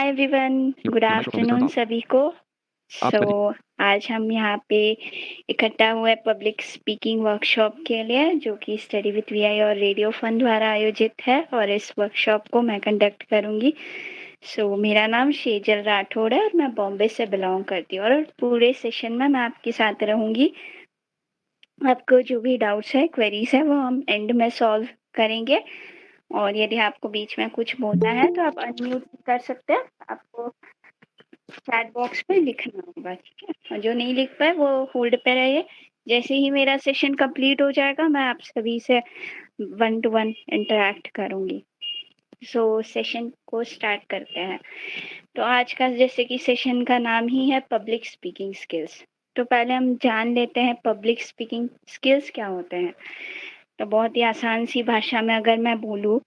Hi everyone, good afternoon सभी को। आज हम यहाँ पे इकट्ठा हुए पब्लिक स्पीकिंग वर्कशॉप के लिए, जो कि स्टडी विथ वीआई और रेडियो फन द्वारा आयोजित है, और इस वर्कशॉप को मैं कंडक्ट करूँगी। मेरा नाम शेजल राठौड़ है और मैं बॉम्बे से बिलोंग करती हूँ, और पूरे सेशन में मैं आपके साथ रहूँगी। आपको जो भी डाउट्स है, क्वेरीज है, वो हम एंड में सॉल्व करेंगे। और यदि आपको बीच में कुछ बोलना है तो आप अनम्यूट कर सकते हैं। आपको चैट बॉक्स पे लिखना होगा, ठीक है। और जो नहीं लिख पाए वो होल्ड पे रहिए। जैसे ही मेरा सेशन कंप्लीट हो जाएगा, मैं आप सभी से 1 to 1 इंटरेक्ट करूंगी। सेशन को स्टार्ट करते हैं। तो आज का जैसे कि सेशन का नाम ही है पब्लिक स्पीकिंग स्किल्स। तो पहले हम जान लेते हैं पब्लिक स्पीकिंग स्किल्स क्या होते हैं। तो बहुत ही आसान सी भाषा में अगर मैं बोलूँ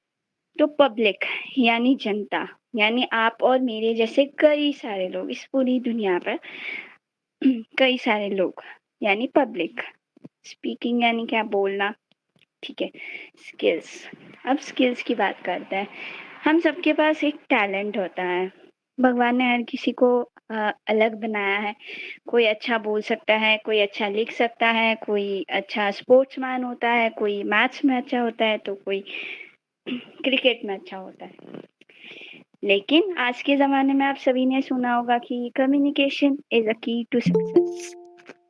तो पब्लिक यानी जनता, यानी आप और मेरे जैसे कई सारे लोग इस पूरी दुनिया पर कई सारे लोग यानी पब्लिक। स्पीकिंग यानी क्या, बोलना, ठीक है। स्किल्स, अब स्किल्स की बात करते हैं। हम सबके पास एक टैलेंट होता है। भगवान ने हर किसी को अलग बनाया है। कोई अच्छा बोल सकता है, कोई अच्छा लिख सकता है, कोई अच्छा स्पोर्ट्समैन होता है, कोई मैथ्स में अच्छा होता है, तो कोई क्रिकेट में अच्छा होता है। लेकिन आज के ज़माने में आप सभी ने सुना होगा कि कम्युनिकेशन इज़ अ की टू सक्सेस।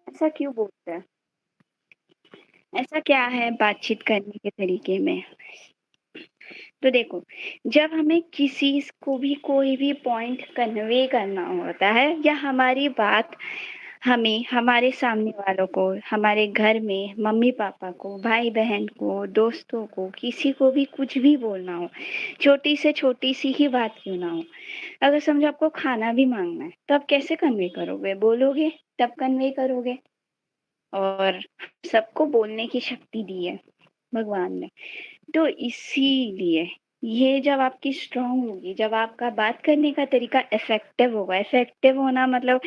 ऐसा क्यों बोलते हैं? ऐसा क्या है बातचीत करने के तरीके में? तो देखो, जब हमें किसी को भी कोई भी पॉइंट कन्वे करना होता है, या हमारी बात हमें हमारे सामने वालों को, हमारे घर में मम्मी-पापा को, भाई-बहन को, दोस्तों को, किसी को भी कुछ भी बोलना हो, छोटी से छोटी सी ही बात क्यों ना हो। अगर समझो आपको खाना भी माँगना है, तो आप कैसे कन्वे करोगे? बोलोगे, तब कन्वे करोगे। और सबको बोलने की शक्ति दी है भगवान ने। तो इसीलिए ये जब आपकी स्ट्रांग होगी, जब आपका बात करने का तरीका इफेक्टिव होगा। इफेक्टिव होना मतलब,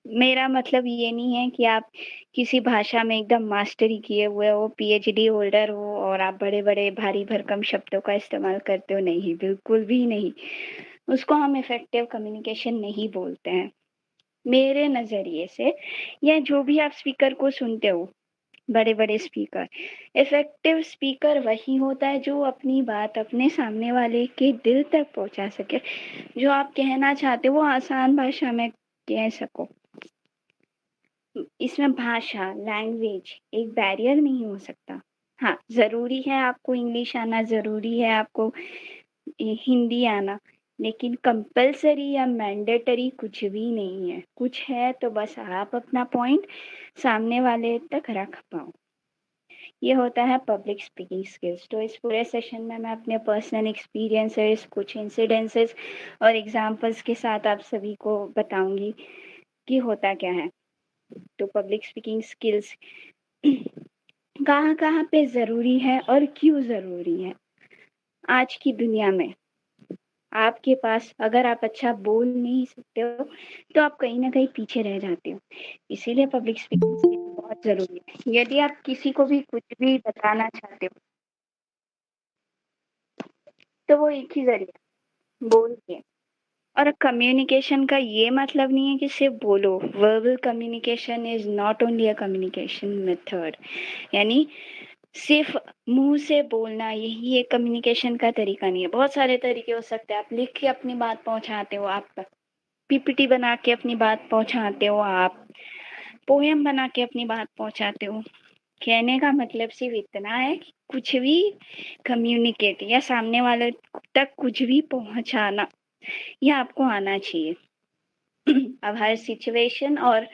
मेरा मतलब ये नहीं है कि आप किसी भाषा में एकदम मास्टरी किए हुए हो, पीएचडी होल्डर हो और आप बड़े-बड़े भारी भरकम शब्दों का इस्तेमाल करते हो। नहीं, बिल्कुल भी नहीं। उसको हम इफेक्टिव कम्युनिकेशन नहीं बोलते हैं मेरे नज़रिए से। या जो भी आप स्पीकर को सुनते हो, बड़े-बड़े स्पीकर, इफेक्टिव स्पीकर वही होता है जो अपनी बात अपने सामने वाले के दिल तक पहुंचा सके। जो आप कहना चाहते हो वो आसान भाषा में कह सको। इसमें भाषा, लैंग्वेज एक बैरियर नहीं हो सकता। हाँ, ज़रूरी है आपको इंग्लिश आना, ज़रूरी है आपको हिंदी आना, लेकिन कंपल्सरी या मैंडेटरी कुछ भी नहीं है। कुछ है तो बस आप अपना पॉइंट सामने वाले तक रख पाओ। ये होता है पब्लिक स्पीकिंग स्किल्स। तो इस पूरे सेशन में मैं अपने पर्सनल एक्सपीरियंसेस, कुछ इंसिडेंसेस और एग्जांपल्स के साथ आप सभी को बताऊंगी कि होता क्या है। तो पब्लिक स्पीकिंग स्किल्स कहाँ-कहाँ पे ज़रूरी है और क्यों ज़रूरी है? आज की दुनिया में आपके पास अगर आप अच्छा बोल नहीं सकते हो, तो आप कहीं न कहीं पीछे रह जाते हो। इसीलिए पब्लिक स्पीकिंग स्किल्स बहुत ज़रूरी है। यदि आप किसी को भी कुछ भी बताना चाहते हो, तो वो एक ही ज़रिया, बोल के। और कम्युनिकेशन का ये मतलब नहीं है कि सिर्फ बोलो। Verbal communication is not only a communication method, यानी सिर्फ मुंह से बोलना यही एक कम्युनिकेशन का तरीका नहीं है। बहुत सारे तरीके हो सकते हैं। आप लिख के अपनी बात पहुंचाते हो, आप पीपीटी बना के अपनी बात पहुंचाते हो, आप पोएम बना के अपनी बात पहुंचाते हो। कहने का मतलब सिर्फ इतना है कि कुछ भी कम्युनिकेट या सामने वाले तक कुछ भी पहुंचाना, ये आपको आना चाहिए। अब हर सिचुएशन और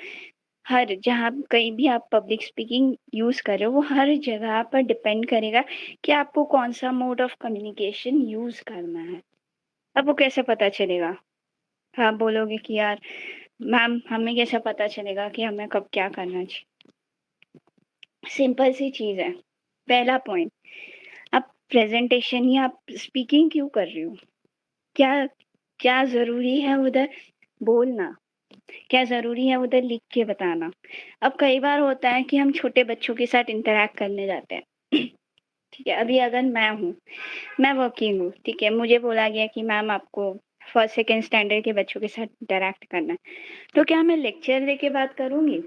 हर जहाँ कहीं भी आप पब्लिक स्पीकिंग यूज़ कर रहे हो, वो हर जगह पर डिपेंड करेगा कि आपको कौन सा मोड ऑफ कम्युनिकेशन यूज़ करना है। अब वो कैसे पता चलेगा? आप बोलोगे कि यार मैम, हमें कैसे पता चलेगा कि हमें कब क्या करना चाहिए? सिंपल सी चीज़ है। पहला पॉइंट, आप प्रेजेंटेशन या आप स्पीकिंग क्यों कर रहे हो? क्या क्या ज़रूरी है उधर बोलना? क्या ज़रूरी है उधर लिख के बताना? अब कई बार होता है कि हम छोटे बच्चों के साथ इंटरैक्ट करने जाते हैं। ठीक है, अभी अगर मैं हूँ, मैं वर्किंग हूँ, ठीक है, मुझे बोला गया कि मैम आपको फर्स्ट सेकंड स्टैंडर्ड के बच्चों के साथ इंटरैक्ट करना है, तो क्या मैं लेक्चर देके बात करूँगी?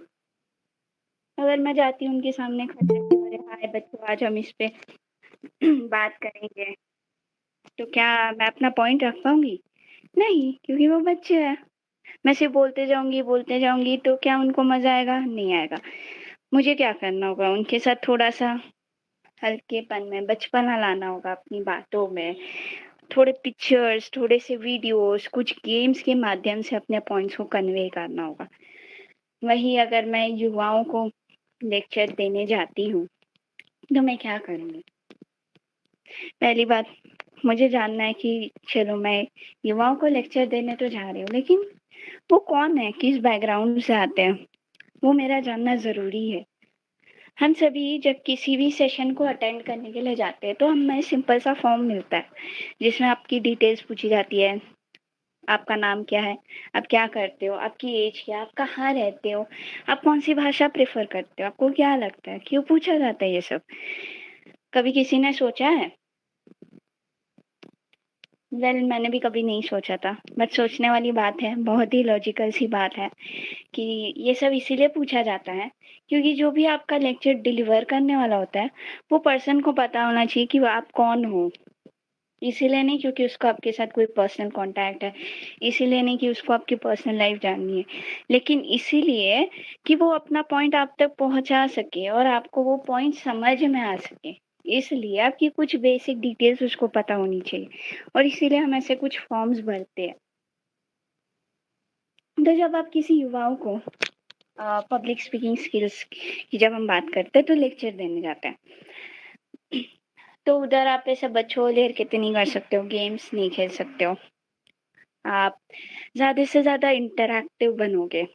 अगर मैं जाती हूँ उनके सामने खड़े होके, अरे हाय बच्चों आज हम इस पे बात करेंगे, तो क्या मैं अपना पॉइंट रख पाऊँगी? नहीं, क्योंकि वो बच्चे हैं। मैं सिर्फ बोलते जाऊँगी तो क्या उनको मज़ा आएगा? नहीं आएगा। मुझे क्या करना होगा? उनके साथ थोड़ा-सा हल्केपन में बचपना लाना होगा अपनी बातों में। थोड़े पिक्चर्स, थोड़े से वीडियोज़, कुछ गेम्स के माध्यम से अपने पॉइंट्स को कन्वे करना होगा। वहीं अगर मैं युवाओं को लेक्चर देने जाती हूँ, तो मैं क्या करूँगी? पहली बात मुझे जानना है कि चलो मैं युवाओं को लेक्चर देने तो जा रही हूँ, लेकिन वो कौन है? किस बैकग्राउंड से आते हैं? वो मेरा जानना ज़रूरी है। हम सभी जब किसी भी सेशन को अटेंड करने के लिए जाते हैं, तो हमें सिंपल सा फॉर्म मिलता है, जिसमें आपकी डिटेल्स पूछी जाती है। आपका नाम क्या है? आप क्या करते हो? आपकी एज क्या है? आप कहाँ रहते हो? आप कौन-सी भाषा प्रेफ़र करते हो? आपको क्या लगता है? क्यों पूछा जाता है ये सब? कभी किसी ने सोचा है? मैंने भी कभी नहीं सोचा था, बट सोचने वाली बात है, बहुत ही लॉजिकल सी बात है कि ये सब इसीलिए पूछा जाता है, क्योंकि जो भी आपका लेक्चर डिलीवर करने वाला होता है, वो पर्सन को पता होना चाहिए कि वो आप कौन हो। इसीलिए नहीं क्योंकि उसको आपके साथ कोई पर्सनल कॉन्टैक्ट है, इसीलिए नहीं कि उसको आपकी पर्सनल लाइफ़ जाननी है, लेकिन इसीलिए कि वो अपना पॉइंट आप तक पहुँचा सके और आपको वो पॉइंट समझ में आ सके। इसलिए आपकी कुछ बेसिक डिटेल्स उसको पता होनी चाहिए और इसीलिए हम ऐसे कुछ फॉर्म्स भरते हैं। तो जब आप किसी युवाओं को पब्लिक स्पीकिंग स्किल्स की जब हम बात करते हैं तो लेक्चर देने जाते हैं। तो उधर आप ऐसे बच्चों वाली हरकतें नहीं कर सकते हो, गेम्स नहीं खेल सकते हो। आप ज़्यादा से ज़्यादा इंटरैक्टिव बनोगे,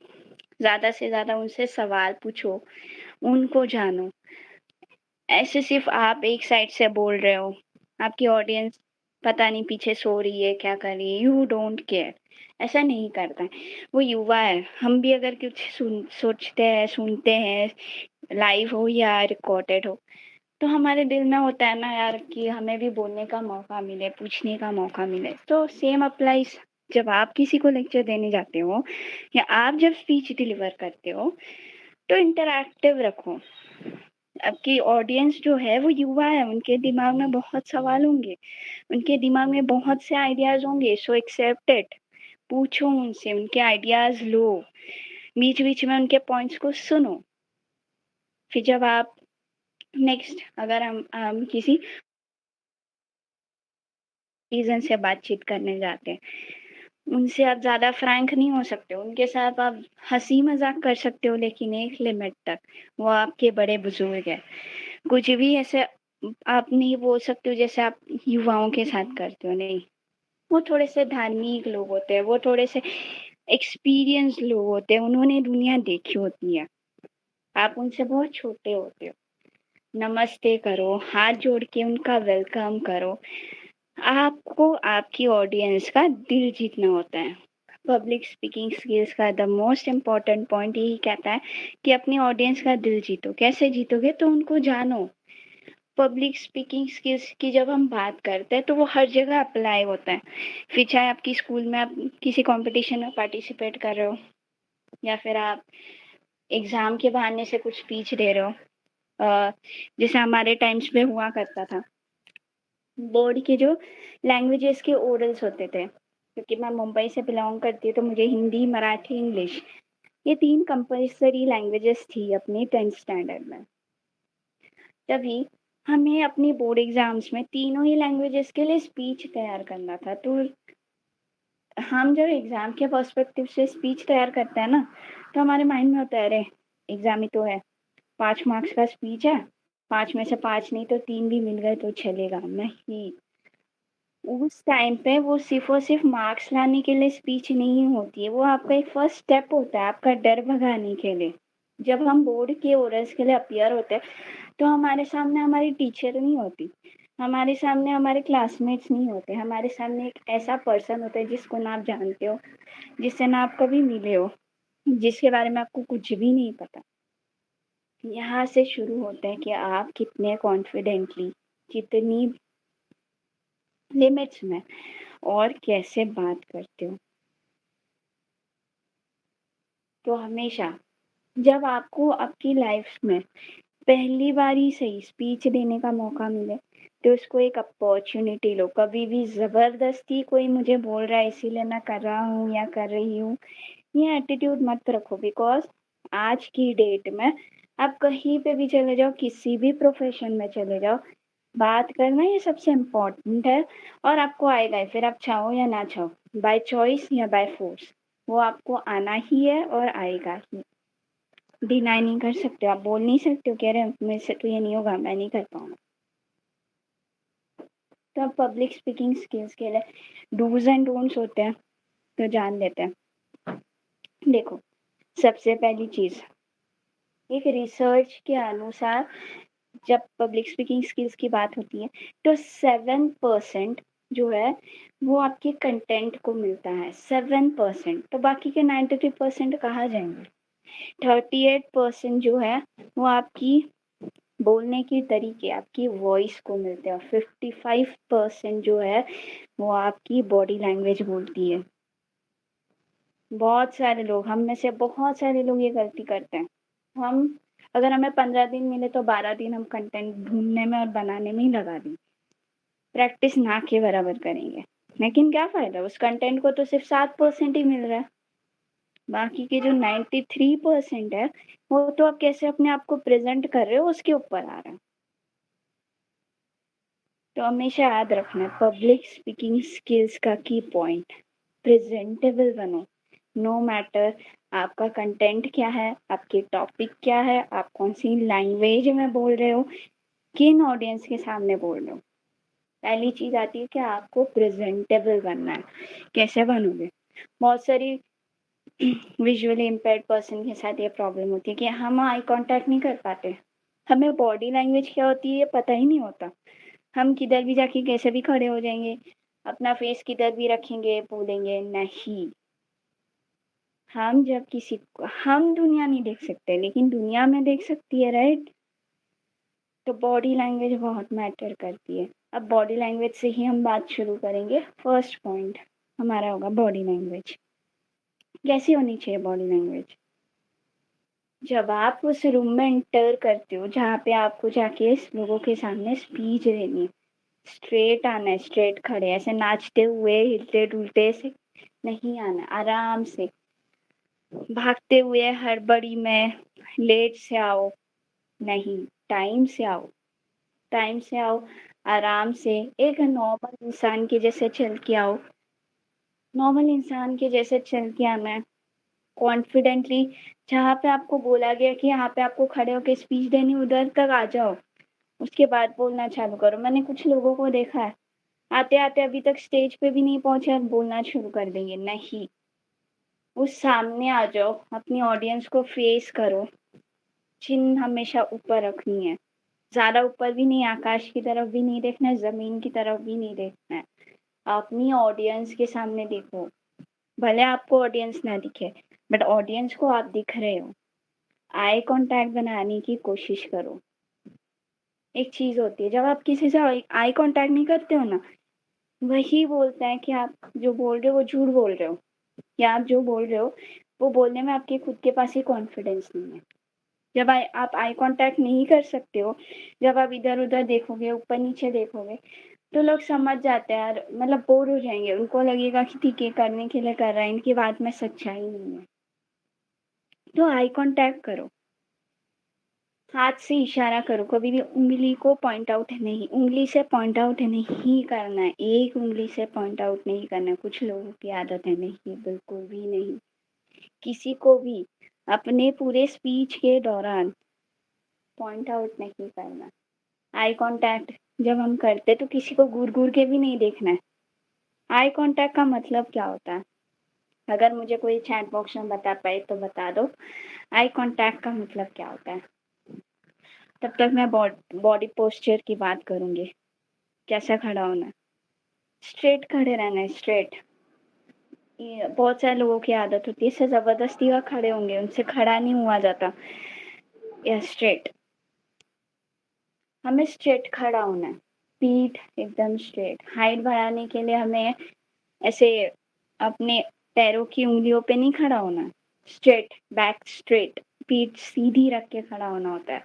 ज़्यादा से ज़्यादा उनसे सवाल पूछो, उनको जानो। ऐसे सिर्फ़ आप एक साइड से बोल रहे हो, आपकी ऑडियंस पता नहीं पीछे सो रही है, क्या कर रही है, यू डोंट केयर, ऐसा नहीं करता है। वो युवा है, हम भी अगर कुछ सोचते हैं, सुनते हैं, लाइव हो या रिकॉर्डेड हो, तो हमारे दिल में होता है ना यार कि हमें भी बोलने का मौका मिले, पूछने का मौका मिले। तो सेम अप्लाइज़ जब आप किसी को लेक्चर देने जाते हो या आप जब स्पीच डिलीवर करते हो, तो इंटरैक्टिव रखो। आपकी ऑडियंस जो है वो युवा है, उनके दिमाग में बहुत सवाल होंगे, उनके दिमाग में बहुत से आइडियाज़ होंगे, सो एक्सेप्ट इट। पूछो उनसे, उनके आइडियाज़ लो, बीच-बीच में उनके पॉइंट्स को सुनो। फिर जब आप नेक्स्ट अगर हम किसी रीज़न से बातचीत करने जाते हैं, उनसे आप ज़्यादा फ्रैंक नहीं हो सकते, उनके साथ आप हँसी-मज़ाक कर सकते हो लेकिन एक लिमिट तक, वो आपके बड़े-बुज़ुर्ग हैं। कुछ भी ऐसे आप नहीं बोल सकते हो जैसे आप युवाओं के साथ करते हो, नहीं। वो थोड़े से धार्मिक लोग होते हैं, वो थोड़े से एक्सपीरियंस्ड लोग होते हैं, उन्होंने दुनिया देखी होती है। आप उनसे बहुत छोटे होते हो। नमस्ते करो, हाथ जोड़ के उनका वेलकम करो। आपको आपकी ऑडियंस का दिल जीतना होता है। पब्लिक स्पीकिंग स्किल्स का द मोस्ट इम्पोर्टेंट पॉइंट यही कहता है कि अपनी ऑडियंस का दिल जीतो। कैसे जीतोगे? तो उनको जानो। पब्लिक स्पीकिंग स्किल्स की जब हम बात करते हैं तो वो हर जगह अप्लाई होता है। फिर चाहे आपकी स्कूल में आप किसी कॉम्पिटिशन में पार्टिसिपेट कर रहे हो या फिर आप एग्ज़ाम के बहाने से कुछ स्पीच दे रहे हो। जैसे हमारे टाइम्स पे हुआ करता था। बोर्ड के जो लैंग्वेजेस के ओरल्स होते थे, क्योंकि मैं मुंबई से बिलॉन्ग करती हूँ तो मुझे हिंदी, मराठी, इंग्लिश ये 3 कंपल्सरी लैंग्वेजेस थी अपनी 10th स्टैंडर्ड में। तभी हमें अपनी बोर्ड एग्ज़ाम्स में तीनों ही लैंग्वेजेस के लिए स्पीच तैयार करना था। तो हम जब एग्ज़ाम के पर्सपेक्टिव से स्पीच तैयार करते हैं ना, तो हमारे माइंड में होता है अरे! एग्ज़ाम ही तो है, 5 मार्क्स का स्पीच है, 5 में से 5 नहीं तो 3 भी मिल गए तो चलेगा। नहीं, उस टाइम पे वो सिर्फ़ और सिर्फ़ मार्क्स लाने के लिए स्पीच नहीं होती है, वो आपका एक फर्स्ट स्टेप होता है आपका डर भगाने के लिए। जब हम बोर्ड के ओरल्स के लिए अपीयर होते हैं, तो हमारे सामने हमारी टीचर नहीं होती, हमारे सामने हमारे क्लासमेट्स नहीं होते, हमारे सामने एक ऐसा पर्सन होता है जिसको ना आप जानते हो, जिससे ना आप कभी मिले हो, जिसके बारे में आपको कुछ भी नहीं पता। यहाँ से शुरू होता है कि आप कितने कॉन्फिडेंटली, कितनी लिमिट्स में और कैसे बात करते हो। तो हमेशा जब आपको आपकी लाइफ में पहली बार ही सही स्पीच देने का मौका मिले तो उसको एक अपॉर्चुनिटी लो। कभी भी जबरदस्ती कोई मुझे बोल रहा है इसीलिए मैं कर रहा हूँ या कर रही हूँ, ये एटीट्यूड मत रखो। बिकॉज आज की डेट में आप कहीं पे भी चले जाओ, किसी भी प्रोफेशन में चले जाओ, बात करना ये सबसे इम्पोर्टेंट है। और आपको आएगा ही, फिर आप चाहो या ना चाहो, बाय चॉइस या बाय फोर्स, वो आपको आना ही है और आएगा ही। डिनाई नहीं कर सकते, आप बोल नहीं सकते हो कह रहे मेरे से तो ये नहीं होगा, मैं नहीं कर पाऊंगा। तो अब पब्लिक स्पीकिंग स्किल्स के लिए डूज एंड डोंट्स होते हैं, तो जान लेते हैं। देखो, सबसे पहली चीज, एक रिसर्च के अनुसार जब पब्लिक स्पीकिंग स्किल्स की बात होती है तो 7% जो है वो आपके कंटेंट को मिलता है। 7%, तो बाकी के 93% कहाँ जाएंगे। 38% जो है वो आपकी बोलने के तरीके, आपकी वॉइस को मिलते हैं। और 55% जो है वो आपकी बॉडी लैंग्वेज बोलती है। बहुत सारे लोग, हम में से बहुत सारे लोग ये गलती करते हैं। हम अगर हमें 15 दिन मिले तो 12 दिन हम कंटेंट ढूंढने में और बनाने में ही लगा दें, प्रैक्टिस ना के बराबर करेंगे। लेकिन क्या फायदा, उस कंटेंट को तो सिर्फ 7% ही मिल रहा है। बाकी के जो 93% है वो तो आप कैसे अपने आप को प्रेजेंट कर रहे हो उसके ऊपर आ रहा है। तो हमेशा याद रखना, पब्लिक स्पीकिंग स्किल्स का की पॉइंट, प्रेजेंटेबल बनो। नो मैटर आपका कंटेंट क्या है, आपके टॉपिक क्या है, आप कौन सी लैंग्वेज में बोल रहे हो, किन ऑडियंस के सामने बोल रहे हो। पहली चीज आती है कि आपको प्रेजेंटेबल बनना है। कैसे बनोगे, बहुत सारी विजुअली इम्पेयर्ड पर्सन के साथ ये प्रॉब्लम होती है कि हम आई कांटेक्ट नहीं कर पाते, हमें बॉडी लैंग्वेज क्या होती है ये पता ही नहीं होता। हम किधर भी जाके कैसे भी खड़े हो जाएंगे, अपना फेस किधर भी रखेंगे, बोलेंगे नहीं। हम जब किसी को, हम दुनिया नहीं देख सकते लेकिन दुनिया में देख सकती है, राइट। तो बॉडी लैंग्वेज बहुत मैटर करती है। अब बॉडी लैंग्वेज से ही हम बात शुरू करेंगे। फर्स्ट पॉइंट हमारा होगा बॉडी लैंग्वेज। कैसी होनी चाहिए बॉडी लैंग्वेज। जब आप उस रूम में एंटर करते हो जहाँ पे आपको जाके लोगों के सामने स्पीच देनी है, स्ट्रेट आना है, स्ट्रेट खड़े, ऐसे नाचते हुए हिलते डुलते से नहीं आना, आराम से, भागते हुए हड़बड़ी में लेट से आओ नहीं, टाइम से आओ, टाइम से आओ, आराम से, एक नॉर्मल इंसान के जैसे चल के आओ। नॉर्मल इंसान के जैसे चल के आना है, कॉन्फिडेंटली। जहाँ पे आपको बोला गया कि यहाँ पे आपको खड़े होकर स्पीच देनी, उधर तक आ जाओ, उसके बाद बोलना चालू करो। मैंने कुछ लोगों को देखा है, आते आते अभी तक स्टेज पे भी नहीं पहुंचे और बोलना शुरू कर देंगे। नहीं, उस सामने आ जाओ, अपनी ऑडियंस को फेस करो, चिन हमेशा ऊपर रखनी है, ज्यादा ऊपर भी नहीं, आकाश की तरफ भी नहीं देखना है, जमीन की तरफ भी नहीं देखना है, अपनी ऑडियंस के सामने देखो। भले आपको ऑडियंस ना दिखे बट ऑडियंस को आप दिख रहे हो। आई कांटेक्ट बनाने की कोशिश करो। एक चीज होती है जब आप किसी से आई कांटेक्ट नहीं करते हो ना, वही बोलता है कि आप जो बोल रहे हो वो झूठ बोल रहे हो, या आप जो बोल रहे हो वो बोलने में आपके खुद के पास ही कॉन्फिडेंस नहीं है। जब आप आई कांटेक्ट नहीं कर सकते हो, जब आप इधर उधर देखोगे, ऊपर नीचे देखोगे, तो लोग समझ जाते हैं यार, मतलब बोर हो जाएंगे, उनको लगेगा कि ठीक है करने के लिए कर रहा है, इनकी बात में सच्चाई नहीं है। तो आई कांटेक्ट करो, हाथ से इशारा करो, कभी भी उंगली को पॉइंट आउट नहीं, उंगली से पॉइंट आउट नहीं करना है, एक उंगली से पॉइंट आउट नहीं करना है। कुछ लोगों की आदत है, नहीं, बिल्कुल भी नहीं। किसी को भी अपने पूरे स्पीच के दौरान पॉइंट आउट नहीं करना। आई कांटेक्ट जब हम करते तो किसी को घूर घूर के भी नहीं देखना है। आई कांटेक्ट का मतलब क्या होता है, अगर मुझे कोई चैट बॉक्स में बता पाए तो बता दो, आई कांटेक्ट का मतलब क्या होता है। तब तक मैं बॉडी पोस्चर की बात करूंगी। कैसा खड़ा होना है, स्ट्रेट खड़े रहना है, स्ट्रेट। बहुत सारे लोगों की आदत होती है इससे जबरदस्ती का खड़े होंगे, उनसे खड़ा नहीं हुआ जाता। या स्ट्रेट, हमें स्ट्रेट खड़ा होना है, पीठ एकदम स्ट्रेट। हाइट बढ़ाने के लिए हमें ऐसे अपने पैरों की उँगलियों पे नहीं खड़ा होना, स्ट्रेट, बैक स्ट्रेट, पीठ सीधी रख के खड़ा होना होता है।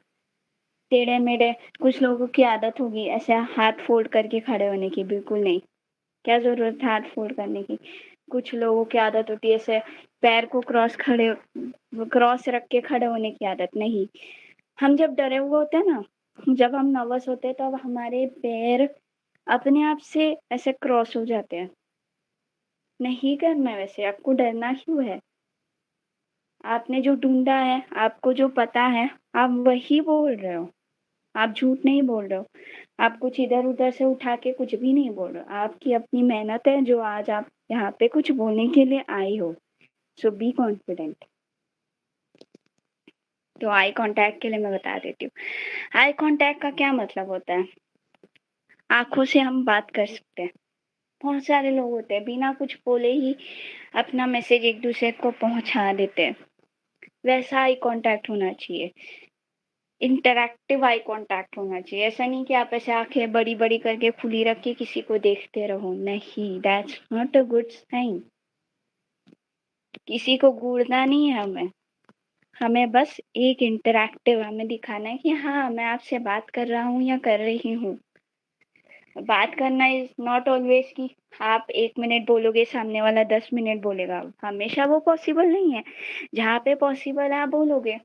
टेढ़े-मेढ़े कुछ लोगों की आदत होगी ऐसे हाथ फोल्ड करके खड़े होने की, बिल्कुल नहीं। क्या ज़रूरत है हाथ फोल्ड करने की? कुछ लोगों की आदत होती है ऐसे पैर को क्रॉस रख के खड़े होने की आदत, नहीं। हम जब डरे हुए होते हैं ना, जब हम नर्वस होते हैं तब हमारे पैर अपने आप से ऐसे क्रॉस हो जाते हैं। नहीं करना है वैसे, आपको डरना क्यों है? आपने जो ढूँढा है, आपको जो पता है, आप वही बोल रहे हो। आप झूठ नहीं बोल रहे हो। आप कुछ इधर-उधर से उठा के कुछ भी नहीं बोल रहे हो। आपकी अपनी मेहनत है जो आज आप यहाँ पे कुछ बोलने के लिए आई हो। सो बी कॉन्फिडेंट। तो आई कॉन्टैक्ट के लिए मैं बता देती हूँ। आई कॉन्टैक्ट का क्या मतलब होता है? आँखों से हम बात कर सकते हैं। बहुत सारे लोग होते हैं बिना कुछ बोले ही अपना मैसेज एक-दूसरे को पहुँचा देते हैं। वैसा आई कॉन्टैक्ट होना चाहिए। इंटरैक्टिव आई कॉन्टैक्ट होना चाहिए। ऐसा नहीं कि आप ऐसे आँखें बड़ी-बड़ी करके खुली रख के किसी को देखते रहो। नहीं, that's not a good sign. किसी को घूरना नहीं है हमें। हमें बस एक इंटरैक्टिव हमें दिखाना है कि हाँ, मैं आपसे बात कर रहा हूँ या कर रही हूँ। बात करना इज़ नॉट ऑलवेज़ कि आप 1 मिनट बोलोगे, सामने वाला 10 मिनट बोलेगा। हमेशा वो पॉसिबल नहीं है। जहाँ पे पॉसिबल है आप बोलोगे।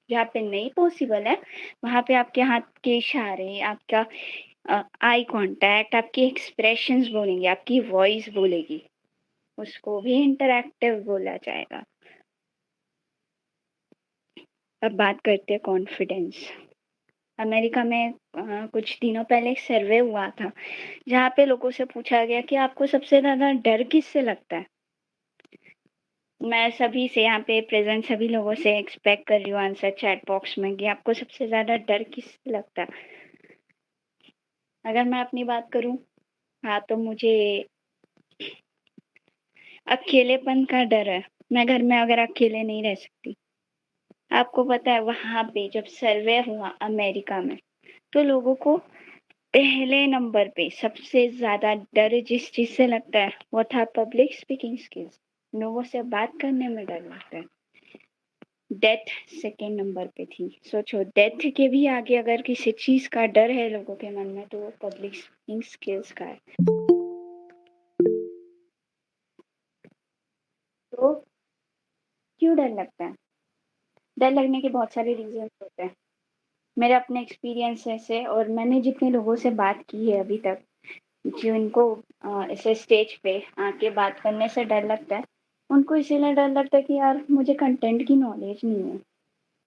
जहाँ पे नहीं पॉसिबल है, वहाँ पे आपके हाथ के इशारे, आपका आई कॉन्टैक्ट, आपके एक्सप्रेशंस बोलेंगे, आपकी वॉइस बोलेगी। उसको भी इंटरैक्टिव बोला जाएगा। अब बात करते हैं कॉन्फिडेंस। अमेरिका में कुछ दिनों पहले एक सर्वे हुआ था, जहाँ पे लोगों से पूछा गया कि आपको सबसे ज़्यादा डर किससे लगता है? मैं सभी से यहाँ पे प्रेज़ेंट सभी लोगों से एक्सपेक्ट कर रही हूँ आंसर चैट बॉक्स में कि आपको सबसे ज़्यादा डर किससे लगता है? अगर मैं अपनी बात करूँ, हाँ, तो मुझे अकेलेपन का डर है। मैं घर में अगर अकेले नहीं रह सकती। आपको पता है वहाँ पे जब सर्वे हुआ अमेरिका में, तो लोगों को पहले नंबर पे सबसे ज़्यादा डर जिस चीज़ से लगता है, वो था पब्लिक स्पीकिंग स्किल्स। लोगों से बात करने में डर लगता है। डेथ सेकंड नंबर पे थी। सोचो डेथ के भी आगे अगर किसी चीज़ का डर है लोगों के मन में, तो वो पब्लिक स्पीकिंग स्किल्स का है। तो क्यों डर लगता है? डर लगने के बहुत सारे रीज़न्स होते हैं। मेरे अपने एक्सपीरियंस से और मैंने जितने लोगों से बात की है अभी तक, जिनको ऐसे स्टेज पे आके बात करने से डर लगता है, उनको इसीलिए डर लगता है कि यार मुझे कंटेंट की नॉलेज नहीं है,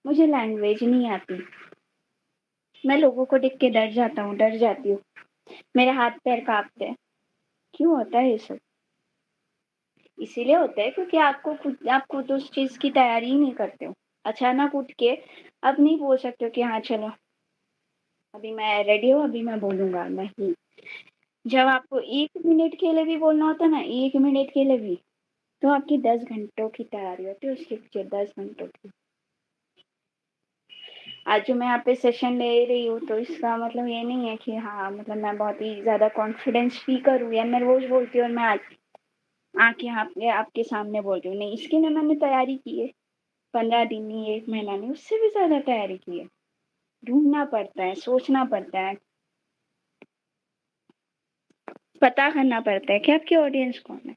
मुझे लैंग्वेज नहीं आती, मैं लोगों को देख के डर जाता हूँ, डर जाती हूँ, मेरे हाथ पैर काँपते हैं। क्यों होता है ये सब? इसीलिए होता है क्योंकि आप खुद उस चीज़ की तैयारी ही नहीं करते हो। अचानक उठ के आप नहीं बोल सकते हो कि हाँ चलो, अभी मैं रेडी हूँ, अभी मैं बोलूँगा, नहीं। जब आपको 1 मिनट के लिए भी बोलना होता है ना, 1 मिनट के लिए भी, तो आपकी 10 घंटों की तैयारी होती है उसके पीछे, 10 घंटों की। आज जो मैं यहाँ पे सेशन ले रही हूँ, तो इसका मतलब ये नहीं है कि हाँ, मतलब मैं बहुत ही ज़्यादा कॉन्फिडेंस स्पीकर हूँ या मैं रोज़ बोलती हूँ और मैं आज आके यहाँ पे आपके सामने बोल रही हूँ। नहीं, इसके लिए मैंने तैयारी की है। 15 दिन नहीं, 1 महीना नहीं, उससे भी ज़्यादा तैयारी की है। ढूँढना पड़ता है, सोचना पड़ता है, पता करना पड़ता है कि आपकी ऑडियंस कौन है।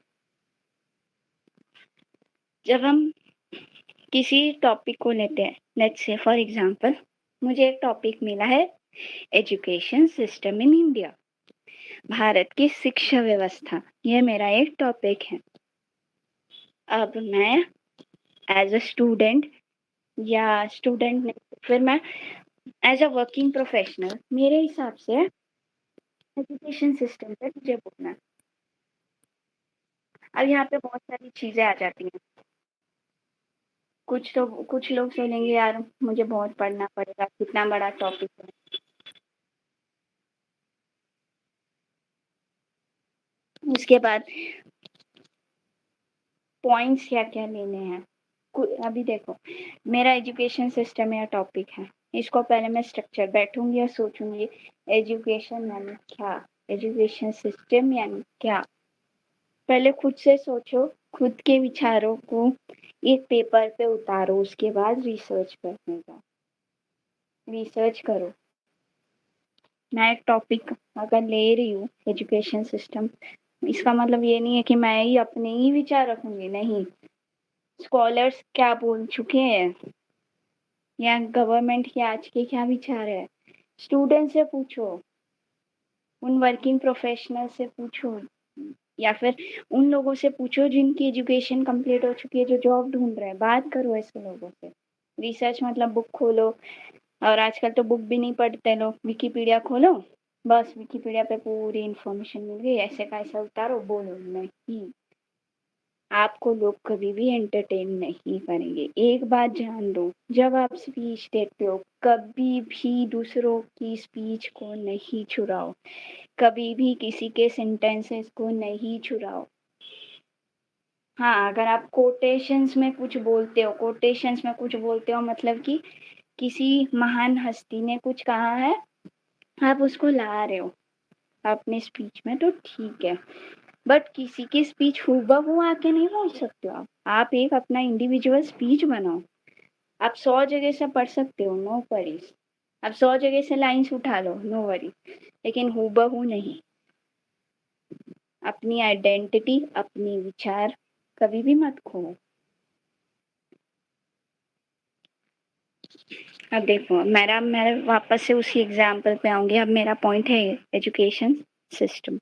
जब हम किसी टॉपिक को लेते हैं, लेट्स से फॉर एग्जांपल मुझे एक टॉपिक मिला है education system in India, Bharat की शिक्षा व्यवस्था, ये मेरा एक टॉपिक है। अब मैं एज अ स्टूडेंट या स्टूडेंट नहीं, फिर मैं एज अ वर्किंग प्रोफेशनल, मेरे हिसाब से एजुकेशन सिस्टम पे मुझे बोलना है। अब यहाँ पे बहुत सारी चीजें आ जाती हैं। कुछ लोग सोचेंगे यार मुझे बहुत पढ़ना पड़ेगा, कितना बड़ा टॉपिक है। उसके बाद पॉइंट्स क्या-क्या लेने हैं। अभी देखो, मेरा एजुकेशन सिस्टम या टॉपिक है, इसको पहले मैं स्ट्रक्चर बैठूंगी और सोचूंगी एजुकेशन यानी क्या, एजुकेशन सिस्टम यानी क्या, पहले खुद से सोचो, खुद के विचारों को एक पेपर पे उतारो, उसके बाद रिसर्च करने जाओ। रिसर्च करो। मैं एक टॉपिक अगर ले रही हूँ एजुकेशन सिस्टम, इसका मतलब ये नहीं है कि मैं ही अपने ही विचार रखूंगी, नहीं। स्कॉलर्स क्या बोल चुके हैं या गवर्नमेंट के आज के क्या विचार है, स्टूडेंट से पूछो, उन वर्किंग प्रोफेशनल से पूछो, या फिर उन लोगों से पूछो जिनकी एजुकेशन कंप्लीट हो चुकी है, जो जॉब ढूंढ रहे हैं। बात करो ऐसे लोगों से। रिसर्च मतलब बुक खोलो, और आजकल तो बुक भी नहीं पढ़ते लोग, विकिपीडिया खोलो, बस विकिपीडिया पे पूरी इंफॉर्मेशन मिल गई, ऐसे का ऐसा उतारो, बोलो। नहीं, आपको लोग कभी भी एंटरटेन नहीं करेंगे। एक बात जान लो, जब आप स्पीच देते हो, कभी भी दूसरों की स्पीच को नहीं चुराओ, कभी भी किसी के सेंटेंसेस को नहीं चुराओ। हाँ, अगर आप कोटेशंस में कुछ बोलते हो, कोटेशंस में कुछ बोलते हो मतलब कि किसी महान हस्ती ने कुछ कहा है, आप उसको ला रहे हो अपने स्पीच में, तो ठीक है। बट किसी की स्पीच हूबहू आके नहीं बोल सकते हो आप एक अपना इंडिविजुअल स्पीच बनाओ। आप 100 जगह से पढ़ सकते हो, नो वरीज। आप 100 जगह से लाइंस उठा लो, नो वरी, लेकिन हूबहू नहीं। अपनी आइडेंटिटी, अपनी विचार कभी भी मत खो। अब देखो, मैं वापस से उसी एग्जाम्पल पे आऊंगी। अब मेरा पॉइंट है एजुकेशन सिस्टम।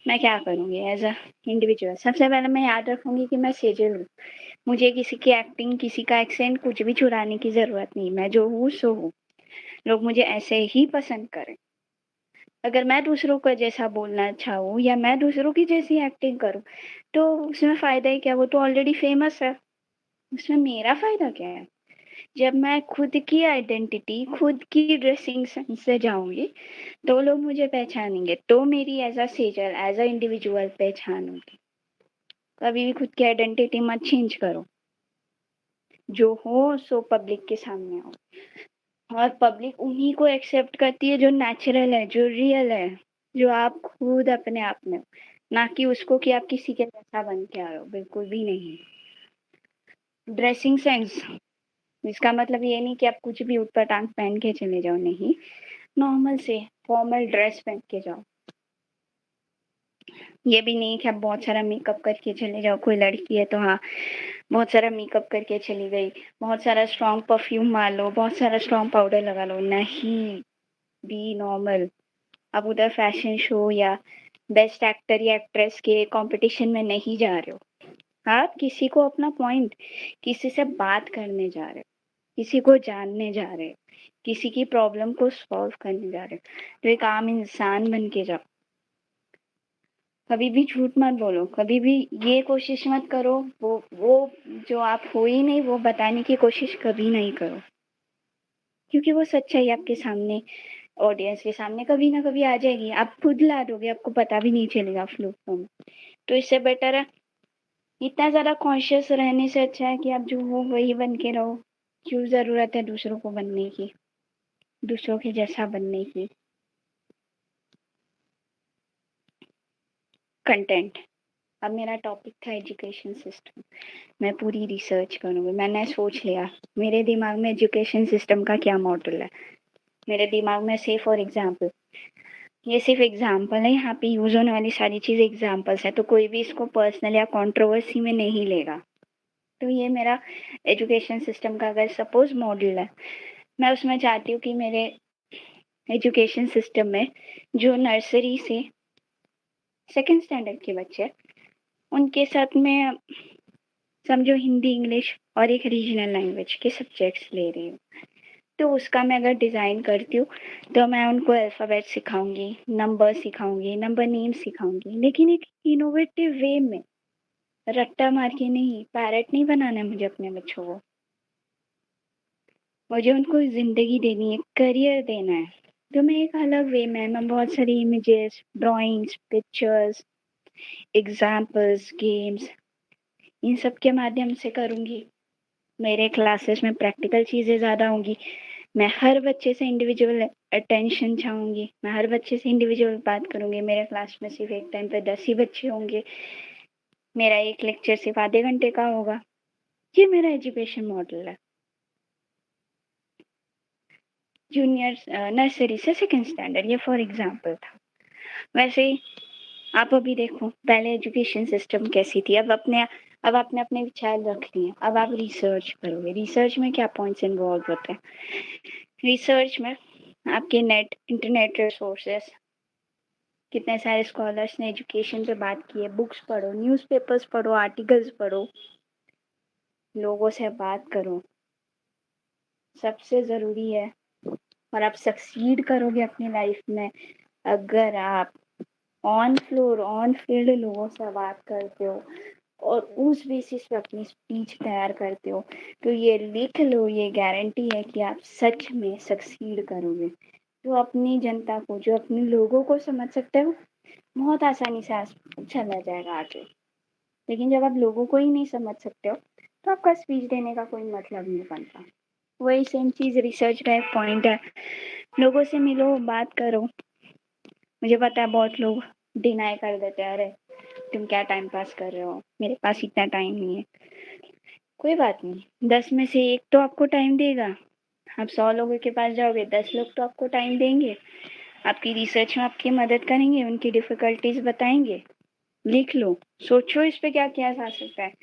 मैं क्या करूंगी एज अ इंडिविजुअल? सबसे पहले मैं याद रखूंगी कि मैं सेजल हूँ। मुझे किसी की एक्टिंग, किसी का एक्सेंट कुछ भी चुराने की जरूरत नहीं। मैं जो हूँ सो हूँ। लोग मुझे ऐसे ही पसंद करें। अगर मैं दूसरों को जैसा बोलना चाहूँ या मैं दूसरों की जैसी एक्टिंग करूँ, तो उसमें फायदा ही क्या? वो तो ऑलरेडी फेमस है, उसमें मेरा फायदा क्या है? जब मैं खुद की आइडेंटिटी, खुद की ड्रेसिंग सेंस से जाऊंगी, तो लोग मुझे पहचानेंगे, तो मेरी as a Sejal, as a individual पहचान होगी। कभी भी खुद की आइडेंटिटी मत चेंज करो। जो हो सो पब्लिक के सामने हो, और पब्लिक उन्हीं को एक्सेप्ट करती है जो नेचुरल है, जो रियल है, जो आप खुद अपने आप में हो, ना कि उसको कि आप किसी के जैसा बन के आ रहे हो। बिल्कुल भी नहीं। ड्रेसिंग सेंस, इसका मतलब ये नहीं कि आप कुछ भी ऊटपटांग पहन के चले जाओ, नहीं। नॉर्मल से फॉर्मल ड्रेस पहन के जाओ। ये भी नहीं कि आप बहुत सारा मेकअप करके चले जाओ। कोई लड़की है तो हाँ, बहुत सारा मेकअप करके चली गई, बहुत सारा स्ट्रॉन्ग परफ्यूम मार लो, बहुत सारा स्ट्रॉन्ग पाउडर लगा लो। नहीं, बी नॉर्मल। आप उधर फैशन शो या बेस्ट एक्टर या एक्ट्रेस के कंपटीशन में नहीं जा रहे हो। आप किसी को अपना पॉइंट, किसी से बात करने जा रहे हो, किसी को जानने जा रहे हो, किसी की प्रॉब्लम को सॉल्व करने जा रहे हो, तो एक आम इंसान बन के जाओ। कभी भी झूठ मत बोलो, कभी भी ये कोशिश मत करो, वो जो आप हो ही नहीं वो बताने की कोशिश कभी नहीं करो, क्योंकि वो सच्चाई आपके सामने, ऑडियंस के सामने कभी ना कभी आ जाएगी। आप खुद ला दोगे, आपको पता भी नहीं चलेगा फ्लू में। तो इससे बेटर है, इतना ज्यादा कॉन्शियस रहने से अच्छा है कि आप जो हो वही बन के रहो। क्यों जरूरत है दूसरों को बनने की, दूसरों के जैसा बनने की? कंटेंट। अब मेरा टॉपिक था एजुकेशन सिस्टम। मैं पूरी रिसर्च करूंगी। मैंने सोच लिया मेरे दिमाग में एजुकेशन सिस्टम का क्या मॉडल है। मेरे दिमाग में सिर्फ और एग्जाम्पल, ये सिर्फ एग्जाम्पल है, यहाँ पे यूज होने वाली सारी चीज एग्जाम्पल्स है, तो कोई भी इसको पर्सनल या कंट्रोवर्सी में नहीं लेगा। तो ये मेरा एजुकेशन सिस्टम का अगर सपोज मॉडल है, मैं उसमें चाहती हूँ कि मेरे एजुकेशन सिस्टम में जो नर्सरी से सेकेंड स्टैंडर्ड के बच्चे, उनके साथ में समझो हिंदी, इंग्लिश और एक रीजनल लैंग्वेज के सब्जेक्ट्स ले रही हूँ। तो उसका मैं अगर डिज़ाइन करती हूँ, तो मैं उनको अल्फ़ाबेट सिखाऊंगी, नंबर सिखाऊंगी, नंबर नेम सिखाऊंगी, लेकिन एक इनोवेटिव वे में। रट्टा मार के नहीं, पैरेट नहीं बनाना है मुझे अपने बच्चों को। मुझे उनको जिंदगी देनी है, करियर देना है। तो मैं एक अलग वे में, मैं बहुत सारी images, drawings, pictures, examples, games, इन सब के माध्यम से करूंगी। मेरे क्लासेस में प्रैक्टिकल चीज़ें ज़्यादा होंगी, मैं हर बच्चे से इंडिविजुअल अटेंशन चाहूंगी, मैं हर बच्चे से इंडिविजुअल बात करूंगी। मेरे क्लास में सिर्फ एक टाइम पे 10 ही बच्चे होंगे, मेरा एक लेक्चर सिर्फ आधे घंटे का होगा। ये मेरा एजुकेशन मॉडल है, जूनियर नर्सरी से सेकंड स्टैंडर्ड, ये फॉर एग्जांपल था। वैसे ही आप अभी देखो पहले एजुकेशन सिस्टम कैसी थी, अब आपने अपने विचार रख लिए, अब आप रिसर्च करोगे। रिसर्च में क्या पॉइंट्स इन्वॉल्व होते हैं? रिसर्च में आपके इंटरनेट रिसोर्सेस, कितने सारे स्कॉलर्स ने एजुकेशन पे बात की है, बुक्स पढ़ो, न्यूज़पेपर्स पढ़ो, आर्टिकल्स पढ़ो, लोगों से बात करो, सबसे ज़रूरी है। और आप सक्सीड करोगे अपनी लाइफ में अगर आप ऑन फील्ड लोगों से बात करते हो और उस बेसिस पे अपनी स्पीच तैयार करते हो, तो ये लिख लो, ये गारंटी है कि आप सच में सक्सीड करोगे। जो अपनी जनता को, जो अपने लोगों को समझ सकते हो, बहुत आसानी से चला जाएगा आगे। लेकिन जब आप लोगों को ही नहीं समझ सकते हो तो आपका स्पीच देने का कोई मतलब नहीं बनता। वही सेम चीज़ रिसर्च का एक पॉइंट है, लोगों से मिलो, बात करो। मुझे पता है बहुत लोग डिनाई कर देते हैं, अरे तुम क्या टाइम पास कर रहे हो, मेरे पास इतना टाइम नहीं है। कोई बात नहीं, 10 में से एक तो आपको टाइम देगा। आप 100 लोगों के पास जाओगे, 10 लोग तो आपको टाइम देंगे, आपकी रिसर्च में आपकी मदद करेंगे, उनकी डिफिकल्टीज बताएंगे। लिख लो, सोचो इस पे क्या किया जा सकता है,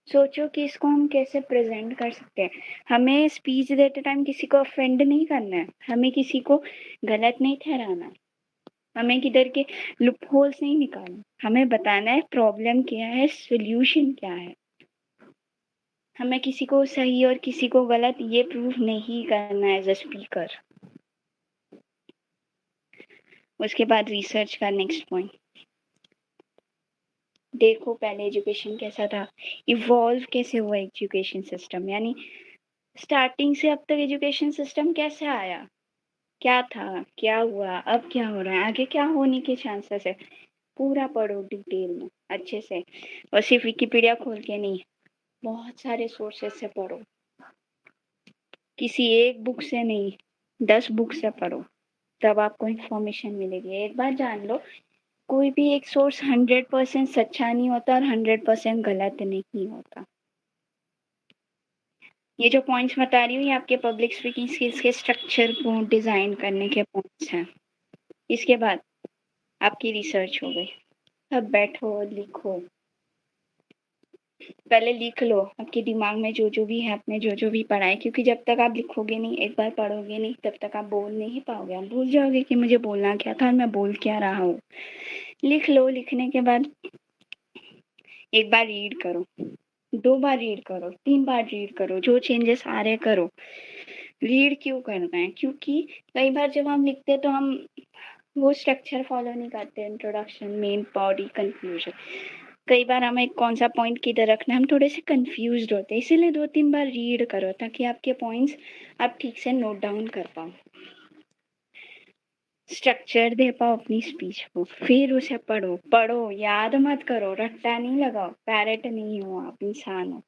सोचो कि इसको हम कैसे प्रेजेंट कर सकते हैं। हमें स्पीच देते टाइम किसी को ऑफेंड नहीं करना है, हमें किसी को गलत नहीं ठहराना है, हमें किधर के लूप होल्स नहीं निकालना, हमें बताना है प्रॉब्लम क्या है, सोल्यूशन क्या है। हमें किसी को सही और किसी को गलत ये प्रूव नहीं करना है एज अ स्पीकर। उसके बाद रिसर्च का नेक्स्ट पॉइंट देखो, पहले एजुकेशन कैसा था, इवॉल्व कैसे हुआ एजुकेशन सिस्टम, यानी स्टार्टिंग से अब तक एजुकेशन सिस्टम कैसे आया, क्या था, क्या हुआ, अब क्या हो रहा है, आगे क्या होने के चांसेस है, पूरा पढ़ो डिटेल में अच्छे से। और सिर्फ विकिपीडिया खोल के नहीं, बहुत सारे सोर्सेस से पढ़ो, किसी एक बुक से नहीं, 10 बुक से पढ़ो, तब आपको इंफॉर्मेशन मिलेगी। एक बार जान लो, कोई भी एक सोर्स 100% सच्चा नहीं होता और 100% गलत नहीं होता। ये जो पॉइंट्स बता रही हूँ ये आपके पब्लिक स्पीकिंग स्किल्स के स्ट्रक्चर को डिजाइन करने के पॉइंट्स हैं। इसके बाद आपकी रिसर्च हो गई, अब बैठो और लिखो। पहले लिख लो आपके दिमाग में जो जो भी है, आपने जो जो भी पढ़ा है, क्योंकि जब तक आप लिखोगे नहीं, एक बार पढ़ोगे नहीं, तब तक आप बोल नहीं पाओगे। आप भूल जाओगे कि मुझे बोलना क्या था और मैं बोल क्या रहा हूँ। लिख लो, लिखने के बाद एक बार रीड करो, 2 बार रीड करो, 3 बार रीड करो, जो चेंजेस आ रहे करो। रीड क्यों करना है? क्योंकि कई बार जब हम लिखते हैं तो हम वो स्ट्रक्चर फॉलो नहीं करते, इंट्रोडक्शन, मेन, बॉडी, कंक्लूजन। कई बार हमें कौन सा पॉइंट किधर रखना है, हम थोड़े से कंफ्यूज्ड होते हैं, इसीलिए 2-3 बार रीड करो ताकि आपके पॉइंट्स आप ठीक से नोट डाउन कर पाओ, स्ट्रक्चर दे पाओ अपनी स्पीच को। फिर उसे पढ़ो, पढ़ो, याद मत करो, रट्टा नहीं लगाओ, पैरेट नहीं हो आप, इंसान हो।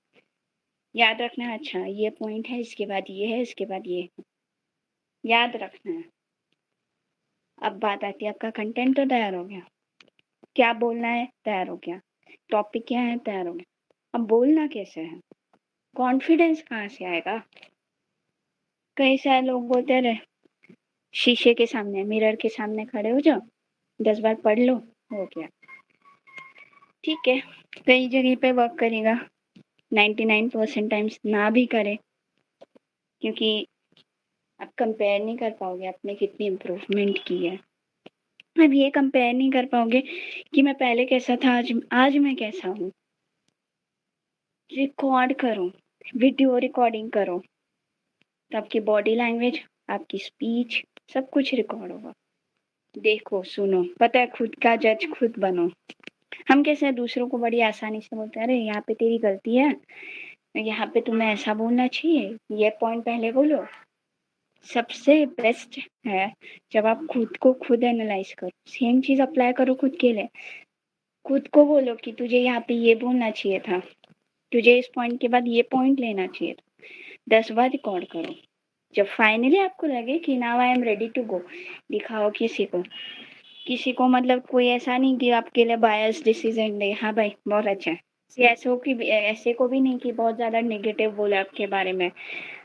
याद रखना है, अच्छा ये पॉइंट है, इसके बाद ये है, इसके बाद ये है, याद रखना है। अब बात आती है आपका कंटेंट तो तैयार हो गया, क्या बोलना है तैयार हो गया, टॉपिक क्या है तैयार हो गया, अब बोलना कैसे है, कॉन्फिडेंस कहाँ से आएगा? कई सारे लोग बोलते रहे, शीशे के सामने, मिरर के सामने खड़े हो जाओ, 10 बार पढ़ लो, हो गया। ठीक है, कई जगह पे वर्क करेगा, 99% टाइम्स ना भी करे, क्योंकि आप कंपेयर नहीं कर पाओगे आपने कितनी इम्प्रूवमेंट की है। अब ये कंपेयर नहीं कर पाओगे कि मैं पहले कैसा था, आज मैं कैसा हूँ। रिकॉर्ड करो, वीडियो रिकॉर्डिंग करो, तो आपकी बॉडी लैंग्वेज, आपकी स्पीच, सब कुछ रिकॉर्ड होगा। देखो, सुनो, पता है, खुद का जज खुद बनो। हम कैसे दूसरों को बड़ी आसानी से बोलते हैं, अरे यहाँ पे तेरी गलती है, यहाँ पे तुम्हें ऐसा बोलना चाहिए, ये पॉइंट पहले बोलो। सबसे बेस्ट है जब आप खुद को खुद एनालाइज करो, सेम चीज अप्लाई करो खुद के लिए। खुद को बोलो कि तुझे यहाँ पे ये बोलना चाहिए था, तुझे इस पॉइंट के बाद ये पॉइंट लेना चाहिए था। 10 बार रिकॉर्ड करो, जब फाइनली आपको लगे कि now I am ready to go, दिखाओ किसी को मतलब कोई ऐसा नहीं कि आपके लिए बायस डिसीजन ले, हाँ भाई बहुत अच्छा है। ऐसे को भी नहीं कि बहुत ज़्यादा नेगेटिव बोले आपके बारे में,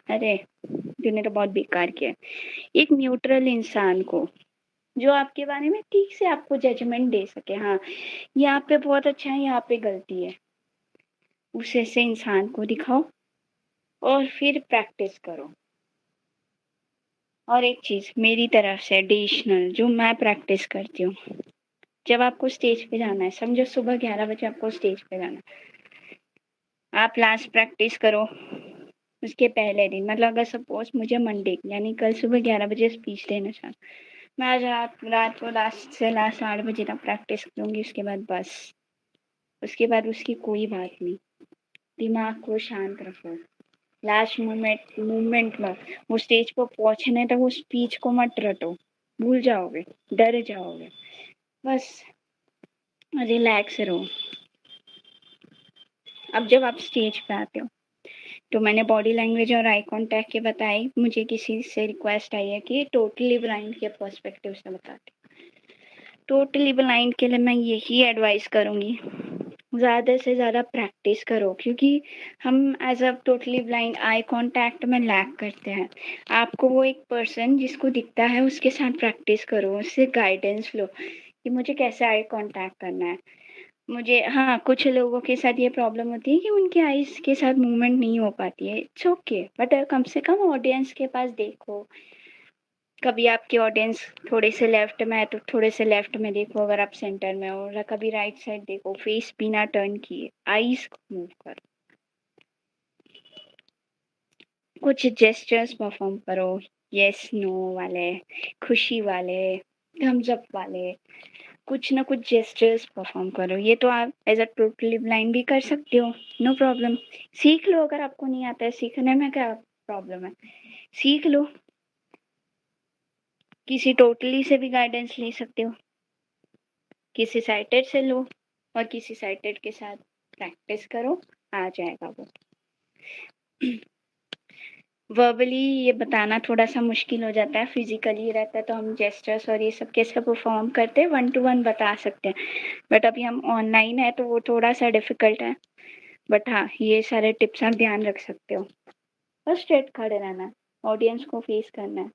अरे तूने तो बहुत बेकार किया। एक न्यूट्रल इंसान को जो आपके बारे में ठीक से आपको जजमेंट दे सके, हाँ यहाँ पे बहुत अच्छा है, यहाँ पे गलती है, उस ऐसे इंसान को दिखाओ और फिर प्रैक्टिस करो। और एक चीज मेरी तरफ से एडिशनल जो मैं प्रैक्टिस करती हूँ, जब आपको स्टेज पे जाना है, समझो सुबह 11 बजे आपको स्टेज पे जाना है, आप लास्ट प्रैक्टिस करो उसके पहले दिन, मतलब अगर सपोज मुझे मंडे यानी कल सुबह 11 बजे स्पीच देना चाहूँ, मैं आज रात को लास्ट 8 बजे तक प्रैक्टिस करूँगी। उसके बाद बस उसके बाद उसकी कोई बात नहीं, दिमाग को शांत रखो, लास्ट मोमेंट में वो स्टेज पर पहुंचने तक वो स्पीच को मत रटो, भूल जाओगे, डर जाओगे, बस रिलैक्स रहो। अब जब आप स्टेज पे आते हो तो मैंने बॉडी लैंग्वेज और आई कॉन्टैक्ट के बताए, मुझे किसी से रिक्वेस्ट आई है कि टोटली ब्लाइंड के पर्सपेक्टिव से बताते। टोटली ब्लाइंड के लिए मैं यही एडवाइस करूँगी, ज़्यादा से ज़्यादा प्रैक्टिस करो, क्योंकि हम as a totally blind eye contact में लैक करते हैं। आपको वो एक पर्सन जिसको दिखता है उसके साथ प्रैक्टिस करो, उससे गाइडेंस लो कि मुझे कैसे आई कांटेक्ट करना है। मुझे हाँ कुछ लोगों के साथ ये प्रॉब्लम होती है कि उनके आईज के साथ मूवमेंट नहीं हो पाती है, इट्स ओके, बट कम से कम ऑडियंस के पास देखो। कभी आपकी ऑडियंस थोड़े से लेफ्ट में है तो थोड़े से लेफ्ट में देखो, अगर आप सेंटर में हो, और कभी राइट साइड देखो, फेस बिना टर्न किए आईज मूव करो, कुछ जेस्चर्स परफॉर्म करो, यस नो वाले, खुशी वाले, थम्स अप वाले, कुछ ना कुछ जेस्चर्स परफॉर्म करो। ये तो आप एज अ टोटली ब्लाइंड भी कर सकते हो, नो प्रॉब्लम, सीख लो। अगर आपको नहीं आता है, सीखने में क्या प्रॉब्लम है, सीख लो, किसी टोटली से भी गाइडेंस ले सकते हो, किसी साइटेड से लो और किसी साइटेड के साथ प्रैक्टिस करो, आ जाएगा वो। वर्बली ये बताना थोड़ा सा मुश्किल हो जाता है, फिजिकली रहता है तो हम जेस्चर्स और ये सब कैसे परफॉर्म करते हैं 1 to 1 बता सकते हैं, बट अभी हम ऑनलाइन है तो वो थोड़ा सा डिफिकल्ट है। बट हाँ ये सारे टिप्स आप ध्यान रख सकते हो। बस स्ट्रेट खड़े रहना है, ऑडियंस को फेस करना है।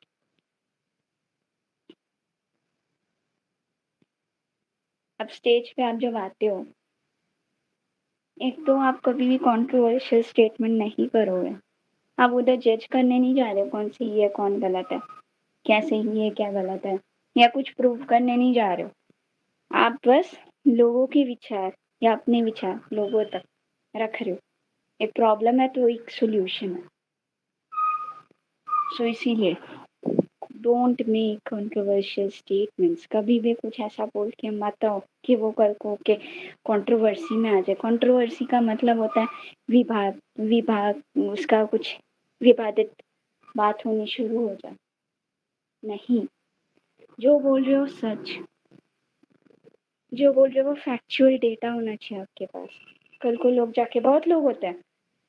अब स्टेज पे आप जब आते हो, एक तो आप कभी भी कॉन्ट्रोवर्शियल स्टेटमेंट नहीं करोगे, आप उधर जज करने नहीं जा रहे कौन सही है कौन गलत है, क्या सही है क्या गलत है, या कुछ प्रूव करने नहीं जा रहे हो, आप बस लोगों के विचार या अपने विचार लोगों तक रख रहे हो। एक प्रॉब्लम है तो एक सोल्यूशन है, सो इसीलिए डोंट मेक कंट्रोवर्शियल स्टेटमेंट्स, कभी भी कुछ ऐसा बोल के मत आओ कि वो कल को के कंट्रोवर्सी में आ जाए। कंट्रोवर्सी का मतलब होता है विभाग विभाग उसका कुछ विवादित बात होनी शुरू हो जाए, नहीं, जो बोल रहे हो सच, जो बोल रहे हो वो फैक्चुअल डेटा होना चाहिए आपके पास। कल को लोग जाके, बहुत लोग होते हैं,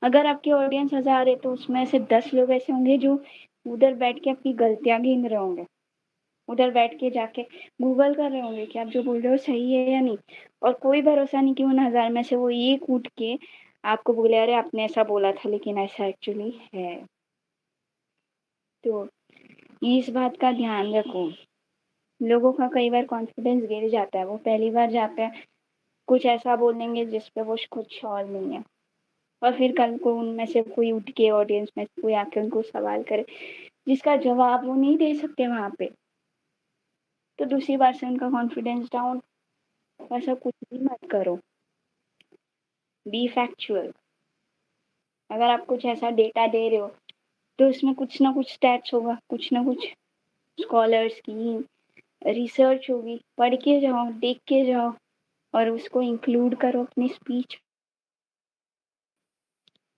अगर आपकी ऑडियंस 1000 है तो उसमें से 10 लोग ऐसे होंगे जो उधर बैठ के आपकी गलतियां गिन रहे होंगे, उधर बैठ के जाके गूगल कर रहे होंगे कि आप जो बोल रहे हो सही है या नहीं, और कोई भरोसा नहीं कि उन 1000 में से वो एक उठ के आपको बोले अरे आपने ऐसा बोला था लेकिन ऐसा एक्चुअली है। तो इस बात का ध्यान रखो, लोगों का कई बार कॉन्फिडेंस गिर जाता है, वो पहली बार जाते हैं कुछ ऐसा बोलेंगे जिस पे वो कुछ और नहीं है, और फिर कल को उनमें से कोई उठ के ऑडियंस में कोई आके उनको सवाल करे जिसका जवाब वो नहीं दे सकते वहां पे, तो दूसरी बार से उनका कॉन्फिडेंस डाउन। ऐसा कुछ भी मत करो, बी फैक्चुअल। अगर आप कुछ ऐसा डेटा दे रहे हो तो उसमें कुछ ना कुछ स्टैट्स होगा, कुछ ना कुछ स्कॉलर्स की रिसर्च होगी, पढ़ के जाओ, देख के जाओ और उसको इंक्लूड करो अपनी स्पीच,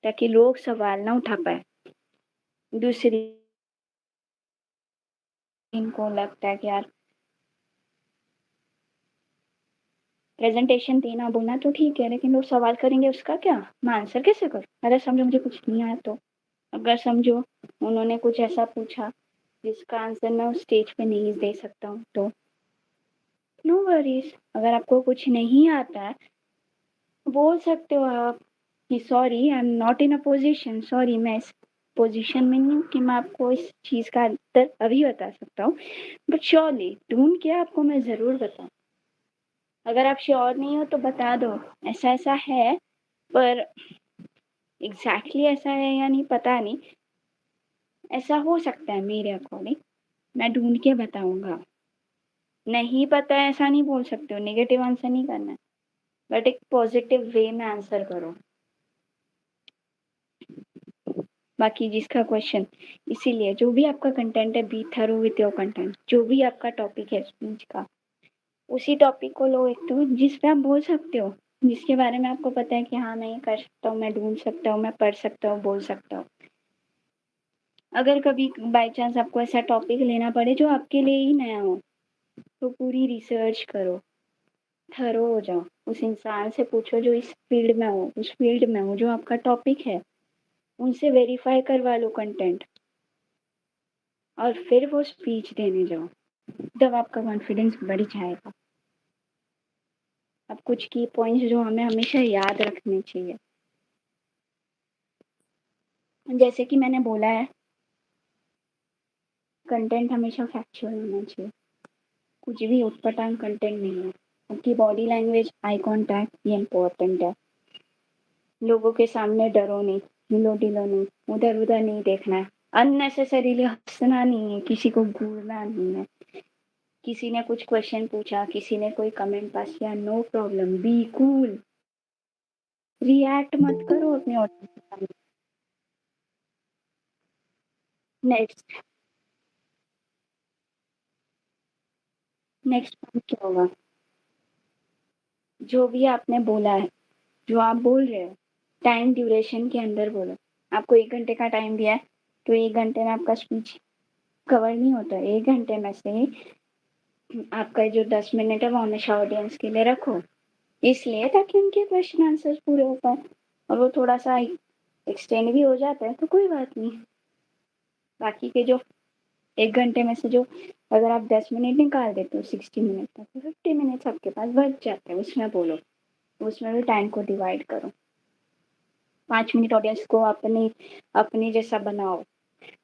ताकि लोग सवाल ना उठा पाए। दूसरी, इनको लगता है कि यार प्रेजेंटेशन देना बोलना तो ठीक है, लेकिन लोग सवाल करेंगे उसका क्या, मैं आंसर कैसे करूं, अरे समझो मुझे कुछ नहीं आया तो अगर समझो उन्होंने कुछ ऐसा पूछा जिसका आंसर मैं उस स्टेज पे नहीं दे सकता हूँ तो नो वरीज। अगर आपको कुछ नहीं आता है बोल सकते हो आप कि sorry I am not in a position, sorry मैं इस पोजीशन में नहीं हूँ कि मैं आपको इस चीज का आंसर अभी बता सकता हूँ, बट श्योरली ढूंढ के आपको मैं जरूर बताऊँ। अगर आप श्योर नहीं हो तो बता दो ऐसा ऐसा है, पर एग्जैक्टली ऐसा है या नहीं पता नहीं, ऐसा हो सकता है मेरे अकॉर्डिंग, मैं ढूंढ के बताऊंगा। नहीं पता है ऐसा नहीं बोल सकते हो, नेगेटिव आंसर नहीं करना है, बट एक पॉजिटिव वे में आंसर करो। बाकी जिसका क्वेश्चन, इसीलिए जो भी आपका कंटेंट है B thorough with your content, जो भी आपका टॉपिक है स्पीच का उसी टॉपिक को लो एक तो जिस पे आप बोल सकते हो, जिसके बारे में आपको पता है कि हाँ मैं ये कर सकता हूँ, मैं ढूंढ सकता हूँ, मैं पढ़ सकता हूँ, बोल सकता हूँ। अगर कभी बाई चांस आपको ऐसा टॉपिक लेना पड़े जो आपके लिए ही नया हो तो पूरी रिसर्च करो, थरो हो जाओ, उस इंसान से पूछो जो इस फील्ड में हो, उस फील्ड में हो जो आपका टॉपिक है, उनसे वेरीफाई करवा लो कंटेंट और फिर वो स्पीच देने जाओ, तब आपका कॉन्फिडेंस बढ़ जाएगा। अब कुछ की पॉइंट्स जो हमें हमेशा याद रखने चाहिए, जैसे कि मैंने बोला है कंटेंट हमेशा फैक्चुअल होना चाहिए, कुछ भी उटपटांग कंटेंट नहीं है। आपकी बॉडी लैंग्वेज, आई कांटेक्ट ये इम्पोर्टेंट है। लोगों के सामने डरो नहीं, हिलो डिलो नहीं, उधर उधर नहीं देखना है, अननेसेसरीली हंसना नहीं है, किसी को घूरना नहीं है। किसी ने कुछ क्वेश्चन पूछा, किसी ने कोई कमेंट पास किया, no problem, be cool, react मत करो अपने ऑडियंस के सामने। नेक्स्ट नेक्स्ट पॉइंट क्या होगा, जो भी आपने बोला है, जो आप बोल रहे हो टाइम ड्यूरेशन के अंदर बोलो। आपको 1 घंटे का टाइम दिया है तो 1 घंटे में आपका स्पीच कवर नहीं होता। 1 घंटे में से आपका जो 10 मिनट है वो हमेशा ऑडियंस के लिए रखो, इसलिए ताकि उनके क्वेश्चन आंसर्स पूरे हो पाए। और वो थोड़ा सा एक्सटेंड भी हो जाता है तो कोई बात नहीं। बाकी के जो 1 घंटे में से जो अगर आप 10 मिनट निकाल देते हो 60 मिनट तक, तो 50 मिनट आपके पास बच जाते हैं, उसमें बोलो, उसमें भी टाइम को डिवाइड करो। 5 मिनट ऑडियंस को अपने अपने जैसा बनाओ,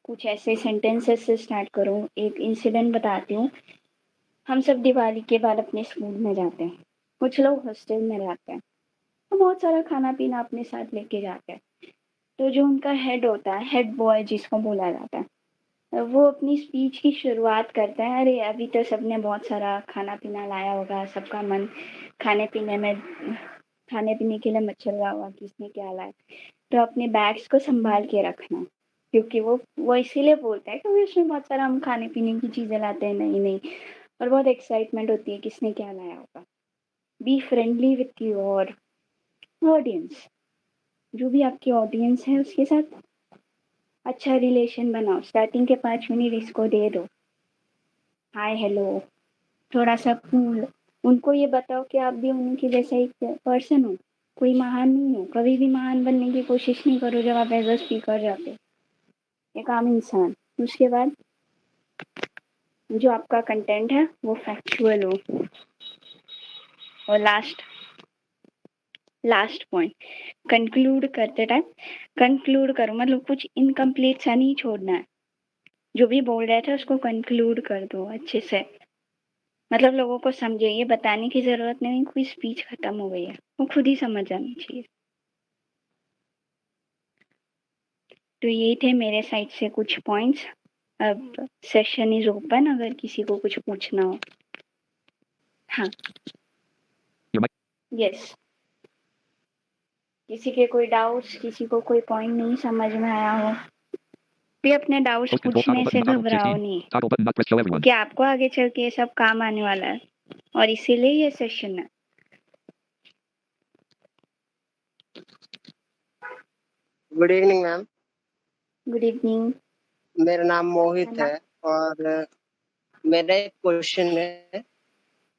कुछ ऐसे सेंटेंसेस से स्टार्ट करो। एक इंसिडेंट बताती हूँ। हम सब दिवाली के बाद अपने स्कूल में जाते हैं, कुछ लोग हॉस्टल में रहते हैं, तो बहुत सारा खाना पीना अपने साथ लेके जाते हैं। तो जो उनका हेड होता है, हेड बॉय जिसको बोला जाता है, वो अपनी स्पीच की शुरुआत करता है, अरे अभी तो सबने बहुत सारा खाना पीना लाया होगा, सबका मन खाने पीने में, खाने पीने के लिए मत चल रहा होगा, किसने क्या लाया, तो अपने बैग्स को संभाल के रखना। क्योंकि वो इसीलिए बोलता है क्योंकि उसमें बहुत सारा हम खाने पीने की चीजें लाते हैं नई नई, और बहुत एक्साइटमेंट होती है किसने क्या लाया होगा। Be friendly with your audience, जो भी आपकी ऑडियंस है उसके साथ अच्छा रिलेशन बनाओ। स्टार्टिंग के 5 मिनट इसको दे दो, हाय हेलो, थोड़ा सा कूल। उनको ये बताओ कि आप भी उनकी जैसा एक पर्सन हो, कोई महान नहीं हो। कभी भी महान बनने की कोशिश नहीं करो जब आप एज अ स्पीकर जाते हो, एक आम इंसान। उसके बाद जो आपका कंटेंट है वो फैक्चुअल हो। और लास्ट पॉइंट, कंक्लूड करते टाइम कंक्लूड करो, मतलब कुछ इनकम्प्लीट सा नहीं छोड़ना है। जो भी बोल रहे थे उसको कंक्लूड कर दो अच्छे से, मतलब लोगों को समझे, ये बताने की जरूरत नहीं कोई स्पीच खत्म हो गई है, वो खुद ही समझ आनी चाहिए। तो ये थे मेरे साइड से कुछ पॉइंट्स। अब सेशन इज ओपन, अगर किसी को कुछ पूछना हो। हाँ यस, किसी के कोई डाउट्स, किसी को कोई पॉइंट नहीं समझ में आया हो, भी अपने डाउट्स पूछने से घबराओ नहीं, क्योंकि आपको आगे चल के ये सब काम आने वाला है और इसीलिए ये सेशन है। Good evening ma'am. Good evening. मेरा नाम मोहित है और मेरा एक क्वेश्चन है,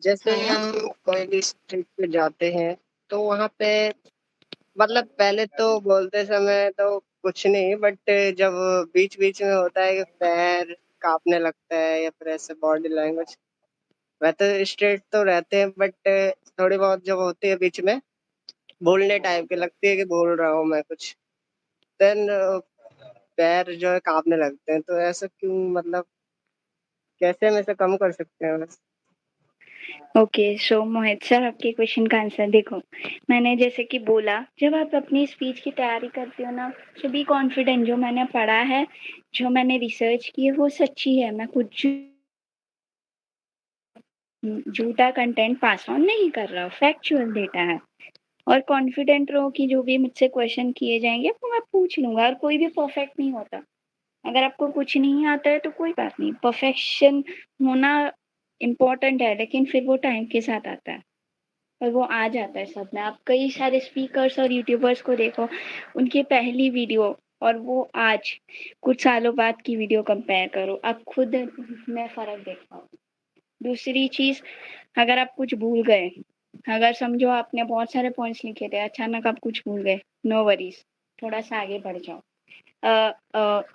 जैसे हम कोई भी स्ट्रीट पे जाते हैं तो वहाँ पे मतलब पहले तो बोलते समय तो कुछ नहीं, बट जब बीच बीच में होता है कि पैर कांपने लगता है या फिर ऐसे बॉडी लैंग्वेज, वह तो स्ट्रेट तो रहते हैं, बट थोड़ी बहुत जब होती है बीच में बोलने टाइप की लगती है कि बोल रहा हूँ मैं कुछ, देन पैर जो है कांपने लगते हैं। तो ऐसा क्यों, मतलब कैसे हम इसे कम कर सकते हैं? ओके, सो मोहित सर, आपके क्वेश्चन का आंसर देखो, मैंने जैसे कि बोला, जब आप अपनी स्पीच की तैयारी करते हो ना, तो बी कॉन्फिडेंट। जो मैंने पढ़ा है, जो मैंने रिसर्च की है, वो सच्ची है। मैं कुछ झूठा कंटेंट पास ऑन नहीं कर रहा हूँ, फैक्चुअल डेटा है। और कॉन्फिडेंट रहो कि जो भी मुझसे क्वेश्चन किए जाएंगे वो मैं पूछ लूंगा। और कोई भी परफेक्ट नहीं होता। अगर आपको कुछ नहीं आता है तो कोई बात नहीं, परफेक्शन होना इम्पोर्टेंट है, लेकिन फिर वो टाइम के साथ आता है और वो आ जाता है सब में। आप कई सारे स्पीकर्स और यूट्यूबर्स को देखो, उनकी पहली वीडियो और वो आज कुछ सालों बाद की वीडियो कंपेयर करो, आप खुद में फर्क देख पाओ। दूसरी चीज, अगर आप कुछ भूल गए, अगर समझो आपने बहुत सारे पॉइंट्स लिखे थे, अचानक आप कुछ भूल गए, नो वरीज, थोड़ा सा आगे बढ़ जाओ।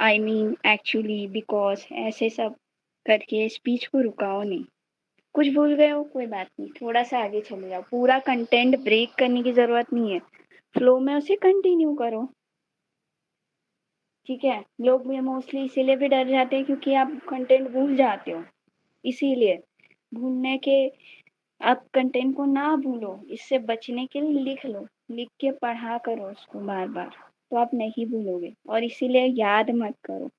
आई मीन, एक्चुअली, बिकॉज, ऐसे सब करके स्पीच को रुकाओ नहीं। कुछ भूल गए हो, कोई बात नहीं, थोड़ा सा आगे चले जाओ। पूरा कंटेंट ब्रेक करने की जरूरत नहीं है, फ्लो में उसे कंटिन्यू करो। ठीक है, लोग भी मोस्टली इसीलिए भी डर जाते हैं क्योंकि आप कंटेंट भूल जाते हो। इसीलिए भूलने के, आप कंटेंट को ना भूलो, इससे बचने के लिए लिख लो, लिख के पढ़ा करो उसको बार बार, तो आप नहीं भूलोगे। और इसीलिए याद मत करो,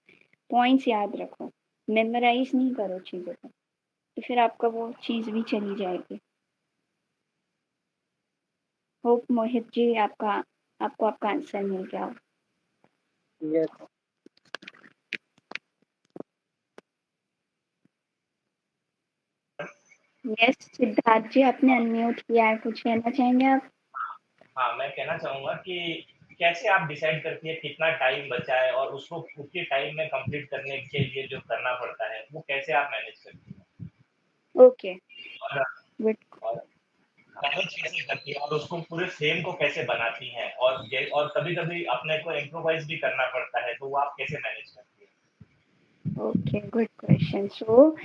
पॉइंट्स याद रखो, मेमोराइज नहीं करो चीज़ों को, तो फिर आपका वो चीज़ भी चली जाएगी। होप मोहित जी आपको आपका आंसर मिल गया हो। यस। यस, सिद्धार्थ जी, आपने अनम्यूट किया है, कुछ कहना चाहेंगे आप? हाँ, मैं कहना चाहूँगा कि कैसे आप डिसाइड करती है कितना टाइम बचा है और उसको उतने टाइम में कंप्लीट करने के लिए जो करना पड़ता है, वो कैसे आप मैनेज करती हैं? ओके, और गुड। और मैनेज कैसे करती हैं और उसको पूरे फ्रेम को कैसे बनाती हैं? और कभी-कभी अपने को इम्प्रोवाइज़ भी करना पड़ता है, तो वो आप कैसे मैनेज करती हैं? Okay, good question. सो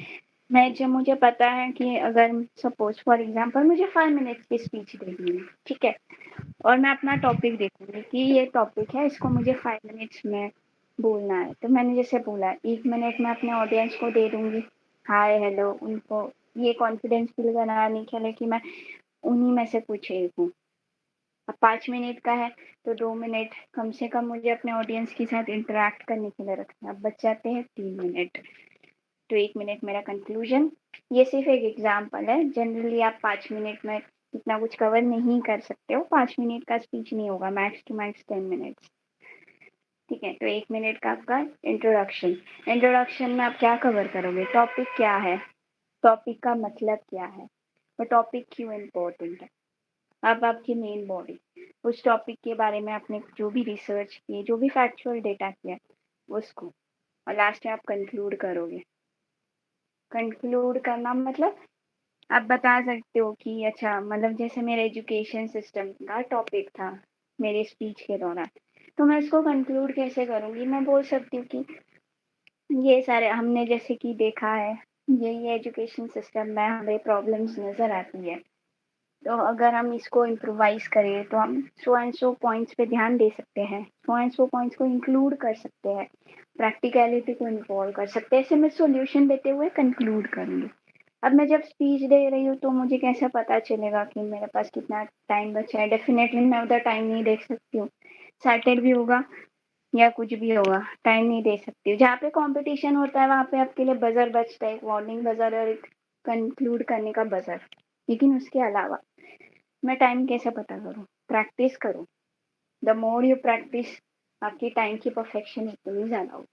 जब मुझे पता है कि अगर सपोज फॉर एग्जांपल मुझे 5 मिनट्स की स्पीच देनी है, ठीक है, और मैं अपना टॉपिक देखूंगी कि ये टॉपिक है, इसको मुझे 5 मिनट्स में बोलना है, तो मैंने जैसे बोला 1 मिनट में अपने ऑडियंस को दे दूंगी, हाय हेलो, उनको ये कॉन्फिडेंस फील कराने के लिए कि मैं उन्हीं में से कुछ एक हूँ। अब 5 मिनट का है तो 2 मिनट कम से कम मुझे अपने ऑडियंस के साथ इंटरेक्ट करने के लिए रखना है। अब बच जाते हैं 3 मिनट, तो 1 मिनट मेरा कंक्लूजन। ये सिर्फ एक एग्जांपल है, जनरली आप 5 मिनट में इतना कुछ कवर नहीं कर सकते हो, 5 मिनट का स्पीच नहीं होगा, मैक्स टू मैक्स 10 मिनट्स। ठीक है, तो 1 मिनट का आपका इंट्रोडक्शन। इंट्रोडक्शन में आप क्या कवर करोगे, टॉपिक क्या है, टॉपिक का मतलब क्या है, और टॉपिक क्यों इम्पोर्टेंट है। अब आपकी मेन बॉडी, उस टॉपिक के बारे में आपने जो भी रिसर्च की, जो भी फैक्चुअल डेटा किया, उसको, और लास्ट में आप कंक्लूड करोगे। कंक्लूड करना मतलब आप बता सकते हो कि अच्छा, मतलब जैसे मेरे एजुकेशन सिस्टम का टॉपिक था मेरे स्पीच के दौरान, तो मैं इसको कंक्लूड कैसे करूँगी। मैं बोल सकती हूँ कि ये सारे हमने जैसे कि देखा है, ये एजुकेशन सिस्टम में हमें प्रॉब्लम्स नज़र आती है, तो अगर हम इसको इम्प्रोवाइज करें तो हम सो एंड सो पॉइंट्स पे ध्यान दे सकते हैं, सो एंड सो पॉइंट्स को इंक्लूड कर सकते हैं, प्रैक्टिकलिटी को इन्वॉल्व कर सकते हैं। ऐसे मैं सॉल्यूशन देते हुए कंक्लूड करूँगी। अब मैं जब स्पीच दे रही हूँ तो मुझे कैसे पता चलेगा कि मेरे पास कितना टाइम बचा है। डेफिनेटली मैं उधर टाइम नहीं देख सकती हूँ, सैटेड भी होगा या कुछ भी होगा, टाइम नहीं दे सकती हूँ। जहाँ पे कंपटीशन होता है वहाँ पे आपके लिए बजर बजता है, एक वार्निंग बजर और एक कंक्लूड करने का बजर। लेकिन उसके अलावा मैं टाइम कैसे पता करूँ, प्रैक्टिस करूँ। द मोर यू प्रैक्टिस, आपकी टाइम की परफेक्शन उतनी ज़्यादा हो।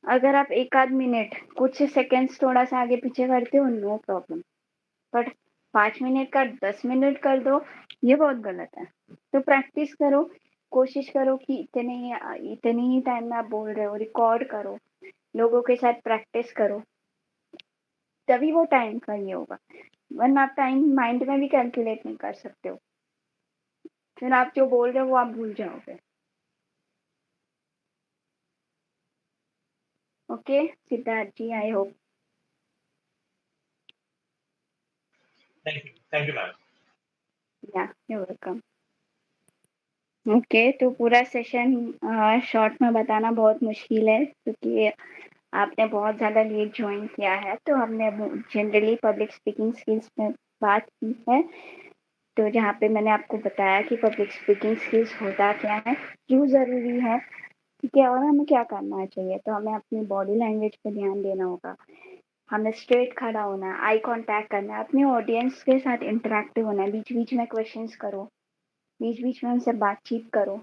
अगर आप एक आध मिनट कुछ सेकेंड्स थोड़ा सा आगे पीछे करते हो, नो प्रॉब्लम, बट 5 मिनट का 10 मिनट कर दो, ये बहुत गलत है। तो प्रैक्टिस करो, कोशिश करो कि इतने ही टाइम में आप बोल रहे हो, रिकॉर्ड करो, लोगों के साथ प्रैक्टिस करो, तभी वो टाइम का ये होगा। वरना आप टाइम माइंड में भी कैलकुलेट नहीं कर सकते हो, फिर आप जो बोल रहे हो वो आप भूल जाओगे। Okay, Siddharth ji, I hope. Thank you, ma'am. Yeah, you're welcome. Okay, तो पूरा सेशन शॉर्ट में बताना बहुत मुश्किल है क्योंकि आपने बहुत ज़्यादा लेट ज्वाइन किया है, तो हमने जनरली पब्लिक स्पीकिंग स्किल्स में बात की है। तो जहाँ पे मैंने आपको बताया कि पब्लिक स्पीकिंग स्किल्स होता क्या है, क्यों ज़रूरी है, ठीक है, और हमें क्या करना चाहिए। तो हमें अपनी बॉडी लैंग्वेज पे ध्यान देना होगा, हमें स्ट्रेट खड़ा होना है, आई कांटेक्ट करना है, अपने ऑडियंस के साथ इंटरेक्टिव होना है, बीच बीच में क्वेश्चंस करो, बीच बीच में उनसे बातचीत करो,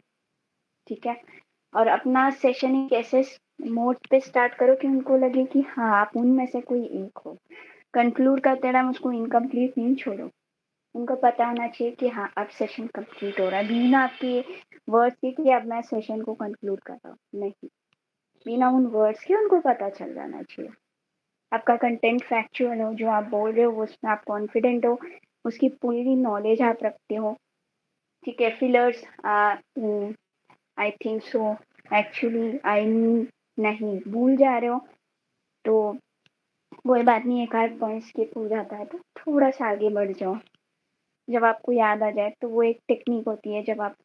ठीक है। और अपना सेशन एक ऐसे मोड पे स्टार्ट करो कि उनको लगे कि हाँ आप उनमें से कोई एक हो। कंक्लूड करते टाइम उसको इनकम्प्लीट नहीं छोड़ो, उनको पता होना चाहिए कि हाँ अब सेशन कंप्लीट हो रहा है, बिना आपके वर्ड्स के कि अब मैं सेशन को कंक्लूड कर रहा हूँ, नहीं, बिना उन वर्ड्स के उनको पता चल जाना चाहिए। आपका कंटेंट फैक्चुअल हो, जो आप बोल रहे हो उसमें आप कॉन्फिडेंट हो, उसकी पूरी नॉलेज आप रखते हो, ठीक है। Fillers I think so, actually I नहीं भूल जा रहे हो तो कोई बात नहीं, एक आध पॉइंट स्किप हो जाता है तो थोड़ा सा आगे बढ़ जाओ, जब आपको याद आ जाए। तो वो एक टेक्निक होती है, जब आप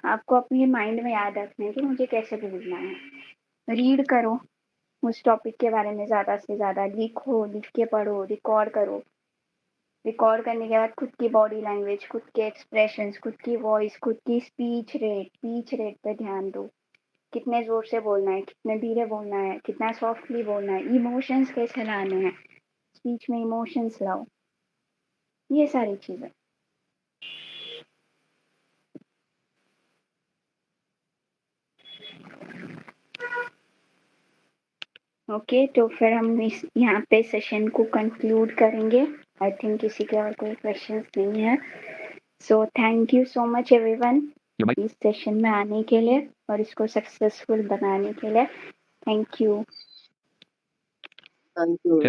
आपको अपने माइंड में याद रखना है कि मुझे कैसे बोलना है, रीड करो उस टॉपिक के बारे में, ज़्यादा से ज़्यादा लिखो, लिख के पढ़ो, रिकॉर्ड करो, रिकॉर्ड करने के बाद खुद की बॉडी लैंग्वेज, खुद के एक्सप्रेशंस, खुद की वॉइस, खुद की स्पीच रेट पे ध्यान दो, कितने जोर से बोलना है, कितने धीरे बोलना है, कितना सॉफ्टली बोलना है, इमोशंस कैसे लाने हैं, स्पीच में इमोशंस लाओ, ये सारी चीजें। ओके, तो फिर हम इस यहाँ पे सेशन को कंक्लूड करेंगे। आई थिंक किसी के और कोई क्वेश्चंस नहीं है। So thank you so much everyone इस सेशन में आने के लिए और इसको सक्सेसफुल बनाने के लिए। Thank you. Thank you.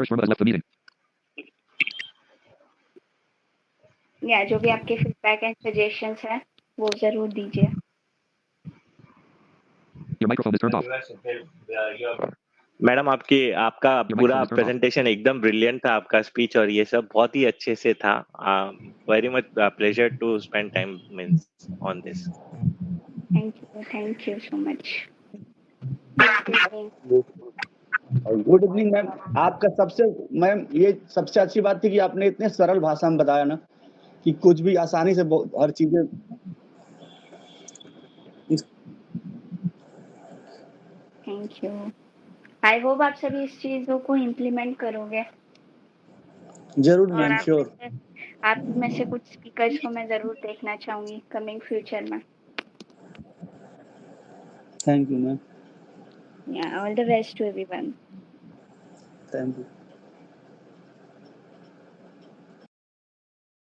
या जो भी आपके फीडबैक एंड सजेशंस हैं वो जरूर दीजिए। मैडम आपका पूरा प्रेजेंटेशन एकदम ब्रिलियंट था, आपका स्पीच और ये सब बहुत ही अच्छे से था। Very much pleasure to spend time means on this. Thank you so much. Good evening ma'am. आपका मैम ये सबसे अच्छी बात थी कि आपने इतने सरल भाषा में बताया ना कि कुछ भी आसानी से हर चीजें। Thank you. आई होप आप सभी इस चीजों को इम्प्लीमेंट करोगे। जरूर मैम, श्योर। आप में से कुछ स्पीकर्स को मैं जरूर देखना चाहूंगी कमिंग फ्यूचर में। Thank you ma'am. All the best to everyone. Thank you.